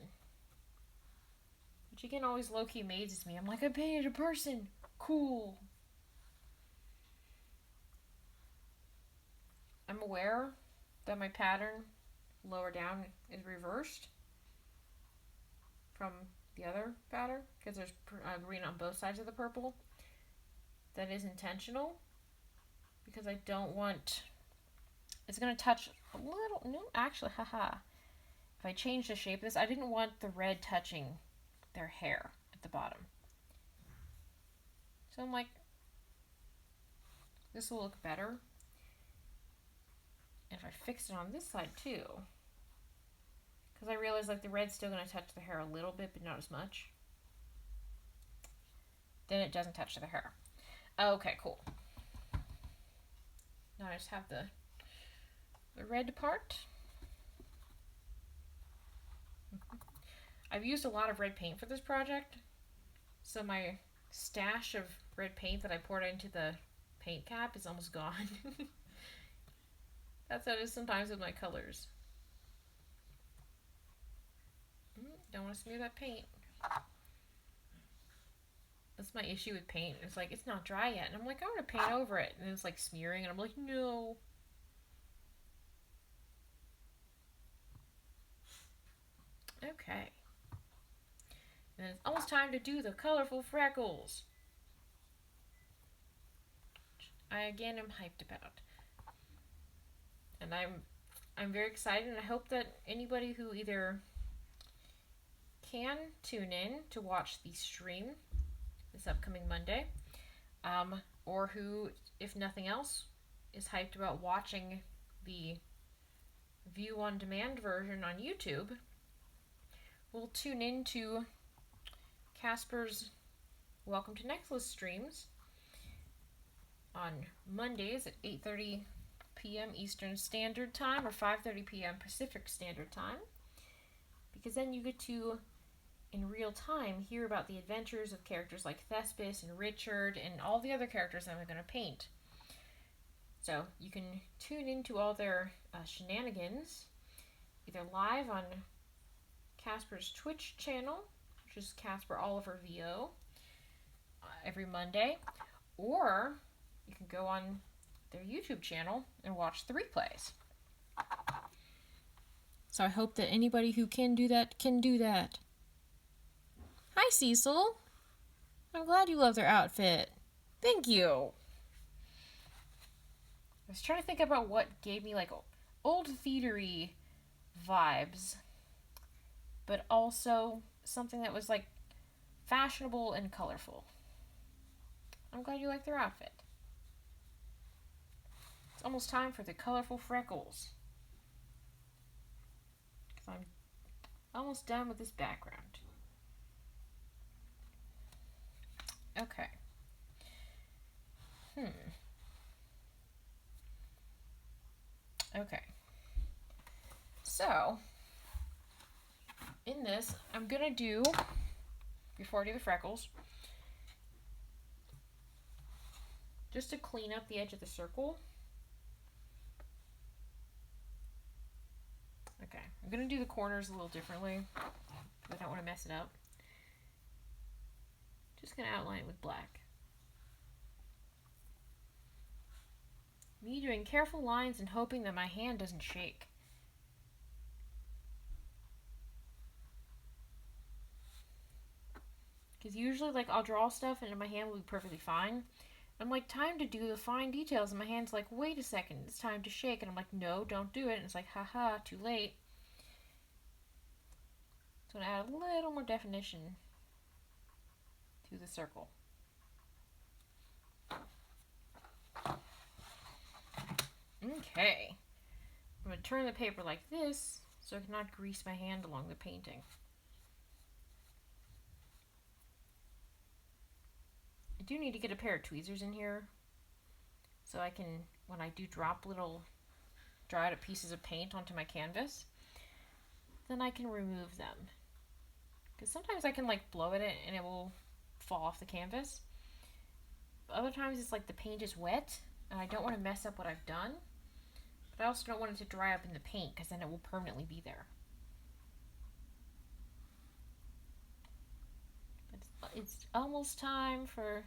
Speaker 1: Which again always low-key amazes me. I'm like, I painted a person! Cool! I'm aware that my pattern lower down is reversed from the other pattern because there's green on both sides of the purple. That is intentional because I don't want... It's going to touch a little... No, actually, haha. If I change the shape of this, I didn't want the red touching their hair at the bottom. So I'm like, this will look better. And if I fix it on this side too, because I realize like the red's still going to touch the hair a little bit, but not as much. Then it doesn't touch the hair. Okay, cool. Now I just have the red part. I've used a lot of red paint for this project, so my stash of red paint that I poured into the paint cap is almost gone. That's how it is sometimes with my colors. Don't want to smear that paint. That's my issue with paint. It's like, it's not dry yet. And I'm like, I want to paint over it. And it's like smearing, and I'm like, no. Okay. And it's almost time to do the colorful freckles. Which I again am hyped about. And I'm very excited, and I hope that anybody who either can tune in to watch the stream this upcoming Monday, or who, if nothing else, is hyped about watching the view-on-demand version on YouTube, will tune in to Casper's Welcome to Nexilis streams on Mondays at 8:30 p.m. Eastern Standard Time or 5:30 p.m. Pacific Standard Time, because then you get to in real time hear about the adventures of characters like Thespis and Richard and all the other characters that I'm going to paint. So you can tune into all their shenanigans either live on Casper's Twitch channel, which is Casper Oliver VO, every Monday, or you can go on their YouTube channel and watch the replays. So I hope that anybody who can do that can do that. Hi, Cecil. I'm glad you love their outfit. Thank you. I was trying to think about what gave me like old theatery vibes, but also something that was like fashionable and colorful. I'm glad you like their outfit. It's almost time for the colorful Freckles, because I'm almost done with this background. Okay. Okay. So, in this, I'm going to do, before I do the freckles, just to clean up the edge of the circle. Okay, I'm going to do the corners a little differently, because I don't want to mess it up. Just going to outline it with black. Me doing careful lines and hoping that my hand doesn't shake. Because usually, like, I'll draw stuff and my hand will be perfectly fine. I'm like, time to do the fine details, and my hand's like, wait a second, it's time to shake. And I'm like, no, don't do it. And it's like, haha, too late. So I'm going to add a little more definition to the circle. Okay. I'm going to turn the paper like this so I cannot grease my hand along the painting. I do need to get a pair of tweezers in here so I can, when I do drop little dried up pieces of paint onto my canvas, then I can remove them. Because sometimes I can like blow at it and it will fall off the canvas. But other times it's like the paint is wet and I don't want to mess up what I've done. But I also don't want it to dry up in the paint because then it will permanently be there. It's almost time for,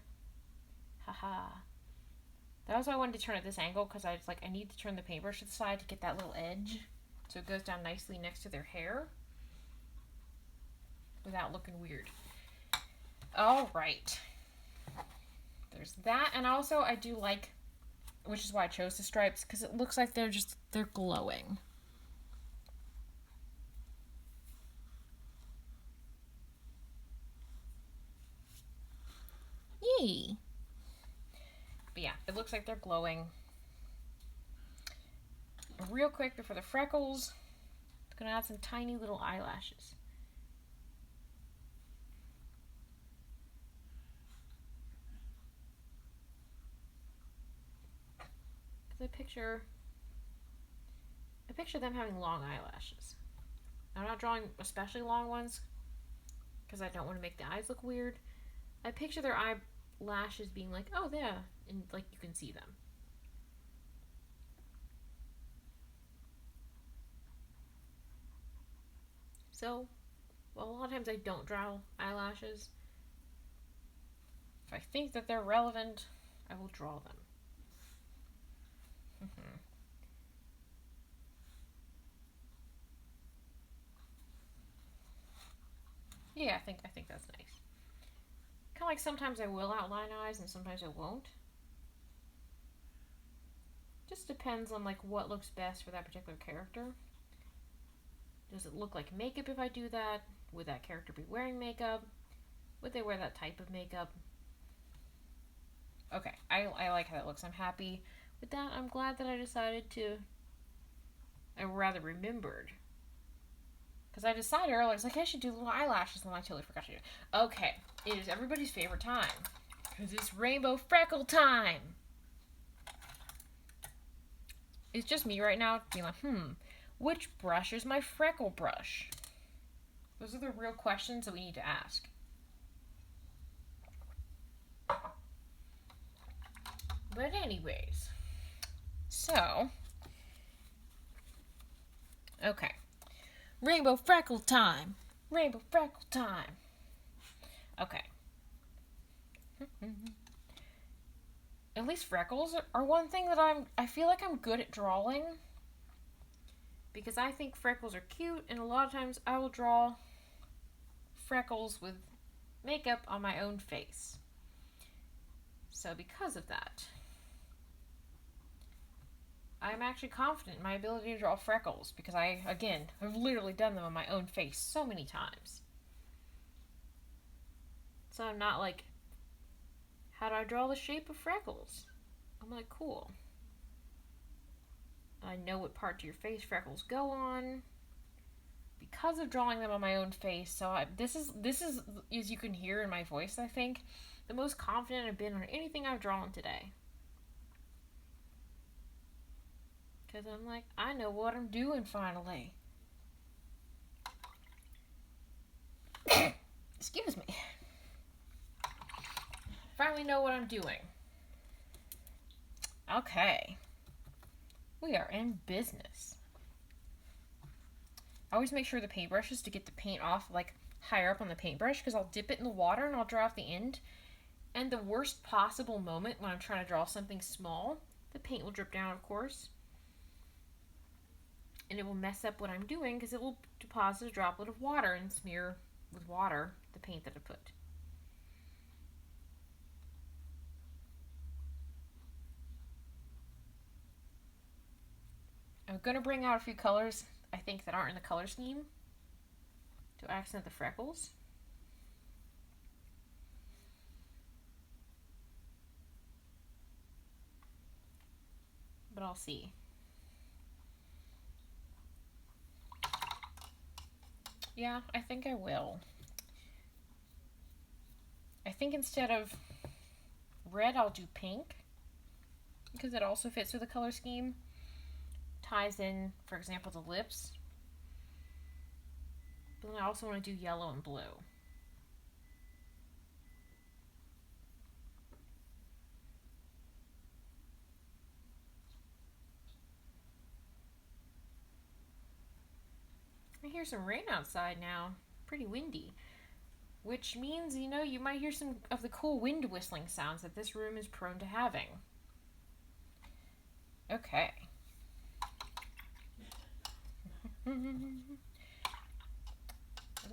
Speaker 1: haha. That was why I wanted to turn at this angle, because I was like, I need to turn the paintbrush to the side to get that little edge so it goes down nicely next to their hair without looking weird. All right. There's that. And also I do like, which is why I chose the stripes, because it looks like they're glowing. Yay. But yeah, it looks like they're glowing. Real quick before the freckles, I'm gonna add some tiny little eyelashes. Because I picture them having long eyelashes. I'm not drawing especially long ones because I don't want to make the eyes look weird. I picture their eyelashes being like, oh yeah, and like you can see them. So, well, a lot of times I don't draw eyelashes. If I think that they're relevant, I will draw them. Yeah, I think that's nice. Kind of like sometimes I will outline eyes and sometimes I won't. Just depends on like what looks best for that particular character. Does it look like makeup if I do that? Would that character be wearing makeup? Would they wear that type of makeup? Okay, I like how that looks. I'm happy with that. I'm glad that I decided to, I rather remembered. Because I decided earlier, I was like, I should do little eyelashes, and I totally forgot to do it. Okay, it is everybody's favorite time. Because it's rainbow freckle time. It's just me right now being like, which brush is my freckle brush? Those are the real questions that we need to ask. But anyways, so, okay. Rainbow freckle time. Rainbow freckle time. Okay. At least freckles are one thing that I feel like I'm good at drawing. Because I think freckles are cute, and a lot of times I will draw freckles with makeup on my own face. So because of that, I'm actually confident in my ability to draw freckles because I've literally done them on my own face so many times. So I'm not like, how do I draw the shape of freckles? I'm like, cool. I know what part of your face freckles go on because of drawing them on my own face. So this is, as you can hear in my voice, I think, the most confident I've been on anything I've drawn today. Because I'm like, I know what I'm doing finally. Excuse me. Finally know what I'm doing. Okay. We are in business. I always make sure the paintbrush is to get the paint off like higher up on the paintbrush because I'll dip it in the water and I'll draw off the end. And the worst possible moment when I'm trying to draw something small, the paint will drip down, of course. And it will mess up what I'm doing because it will deposit a droplet of water and smear with water the paint that I put. I'm going to bring out a few colors I think that aren't in the color scheme to accent the freckles. But I'll see. Yeah, I think I will. I think instead of red, I'll do pink because it also fits with the color scheme. Ties in, for example, the lips. But then I also want to do yellow and blue. I hear some rain outside now. Pretty windy. Which means, you might hear some of the cool wind whistling sounds that this room is prone to having. Okay. At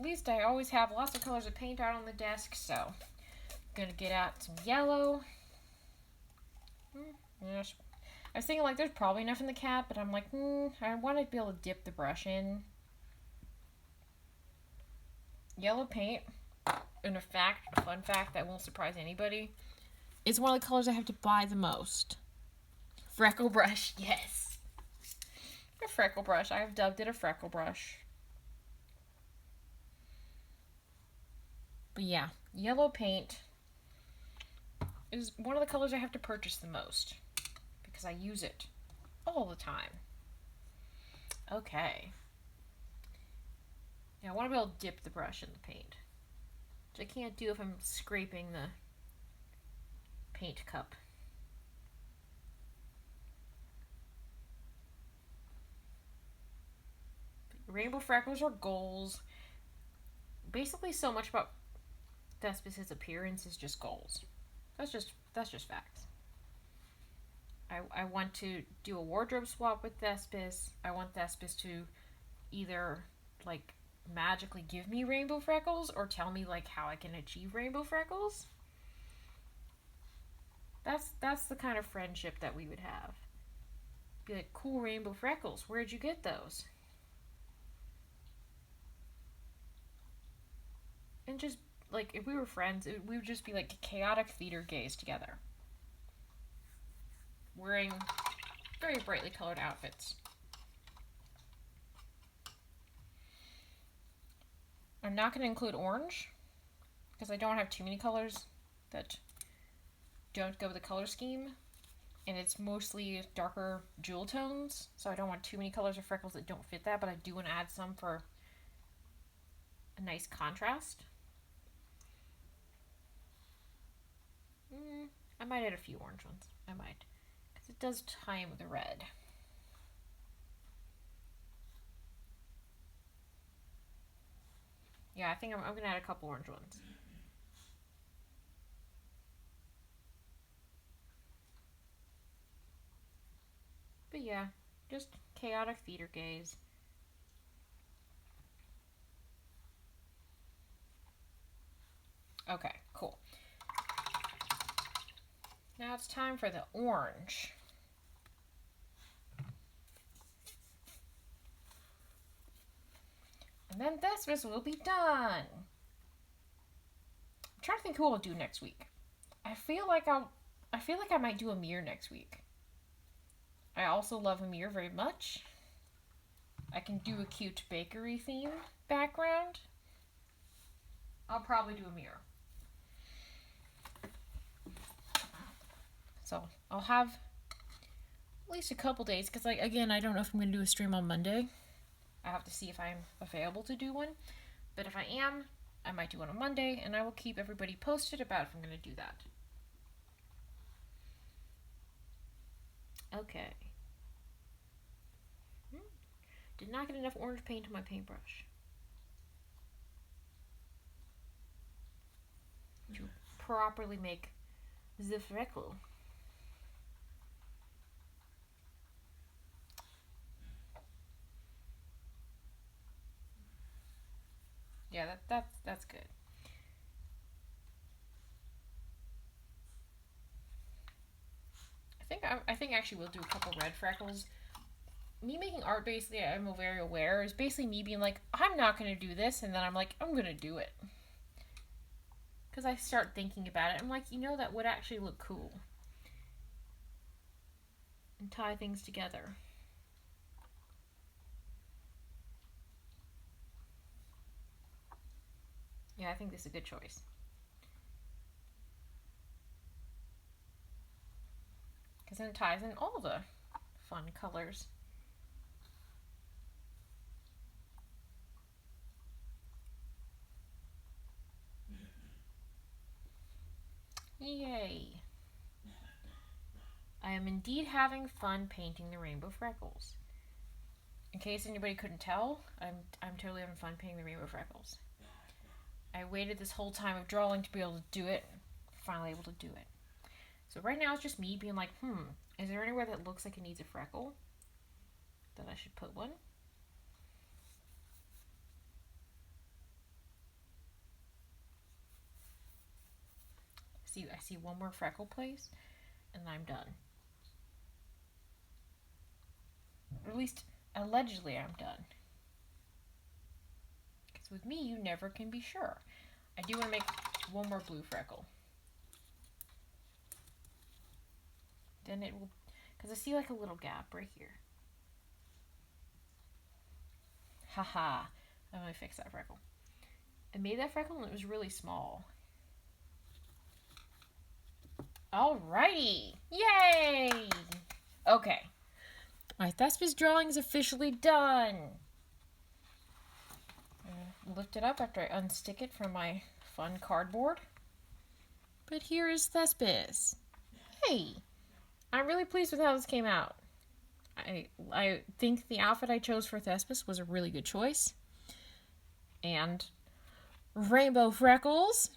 Speaker 1: least I always have lots of colors of paint out on the desk, so I'm gonna get out some yellow. I was thinking like there's probably enough in the cap, but I'm like, I want to be able to dip the brush in. Yellow paint, and a fun fact that won't surprise anybody, is one of the colors I have to buy the most. Freckle brush, yes. A freckle brush. I have dubbed it a freckle brush. But yeah, yellow paint is one of the colors I have to purchase the most because I use it all the time. Okay. Now I want to be able to dip the brush in the paint, which I can't do if I'm scraping the paint cup. Rainbow freckles are goals. Basically, so much about Thespis' appearance is just goals. That's just facts. I want to do a wardrobe swap with Thespis. I want Thespis to either like magically give me rainbow freckles or tell me like how I can achieve rainbow freckles. That's the kind of friendship that we would have. Be like, cool rainbow freckles. Where'd you get those? And just like if we were friends, we would just be like chaotic theater gays together, wearing very brightly colored outfits. I'm not going to include orange because I don't have too many colors that don't go with the color scheme, and it's mostly darker jewel tones, so I don't want too many colors of freckles that don't fit that, but I do want to add some for a nice contrast. I might add a few orange ones. I might. Because it does tie in with the red. Yeah, I think I'm going to add a couple orange ones. But yeah, just chaotic theater gaze. Okay, cool. Now it's time for the orange. And then Thespis will be done. I'm trying to think who I'll do next week. I feel like I might do Amir next week. I also love Amir very much. I can do a cute bakery themed background. I'll probably do Amir. So I'll have at least a couple days because, again, I don't know if I'm going to do a stream on Monday. I have to see if I'm available to do one. But if I am, I might do one on Monday, and I will keep everybody posted about if I'm going to do that. Okay. Did not get enough orange paint on my paintbrush to properly make the freckle. Yeah, that's good. I think actually we'll do a couple red freckles. Me making art, basically, I'm very aware, is basically me being like, I'm not going to do this, and then I'm like, I'm going to do it. Because I start thinking about it. I'm like, that would actually look cool. And tie things together. Yeah, I think this is a good choice. Because then it ties in all the fun colors. Yay! I am indeed having fun painting the rainbow freckles. In case anybody couldn't tell, I'm totally having fun painting the rainbow freckles. I waited this whole time of drawing to be able to do it. Finally able to do it. So right now it's just me being like, is there anywhere that looks like it needs a freckle? That I should put one? I see one more freckle place, and I'm done. Or at least, allegedly, I'm done. Because with me, you never can be sure. I do want to make one more blue freckle. Then it will, because I see like a little gap right here. Haha, I'm going to fix that freckle. I made that freckle and it was really small. Alrighty, yay! Okay, my Thespis drawing is officially done. Lift it up after I unstick it from my fun cardboard. But here is Thespis. Hey, I'm really pleased with how this came out. I think the outfit I chose for Thespis was a really good choice. And rainbow freckles.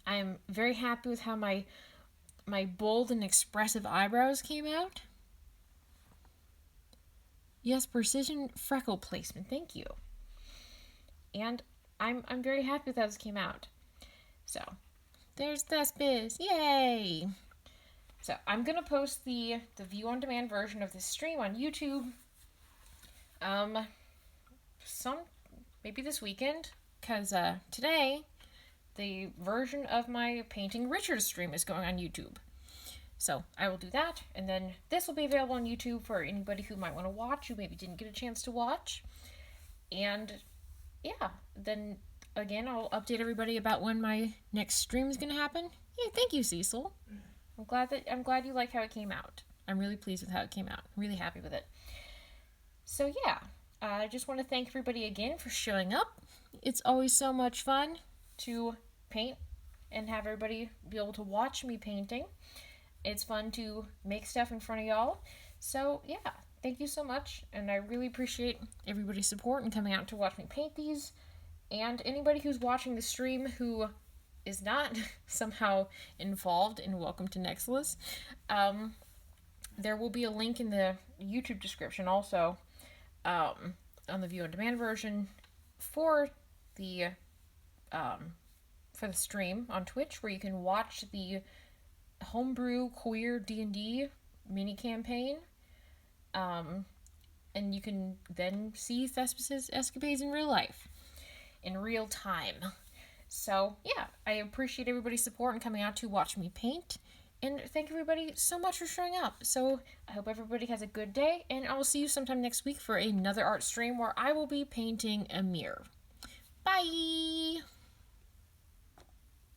Speaker 1: I'm very happy with how my bold and expressive eyebrows came out. Yes, precision freckle placement. Thank you. And I'm very happy with how this came out. So, there's Thespis. Yay! So, I'm going to post the view-on-demand version of this stream on YouTube. Maybe this weekend. Because today, the version of my Painting Richard stream is going on YouTube. So, I will do that. And then this will be available on YouTube for anybody who might want to watch, who maybe didn't get a chance to watch. And yeah, then again, I'll update everybody about when my next stream is going to happen. Yeah, thank you, Cecil. I'm glad you like how it came out. I'm really pleased with how it came out. I'm really happy with it. So yeah, I just want to thank everybody again for showing up. It's always so much fun to paint and have everybody be able to watch me painting. It's fun to make stuff in front of y'all. So, yeah, thank you so much. And I really appreciate everybody's support and coming out to watch me paint these. And anybody who's watching the stream who is not somehow involved in Welcome to Nexilis, there will be a link in the YouTube description also on the view on demand version for the stream on Twitch, where you can watch the homebrew queer D&D mini campaign, and you can then see Thespis' escapades in real life, in real time. So yeah, I appreciate everybody's support and coming out to watch me paint. And thank everybody so much for showing up. So I hope everybody has a good day, and I will see you sometime next week for another art stream where I will be painting a mirror. Bye!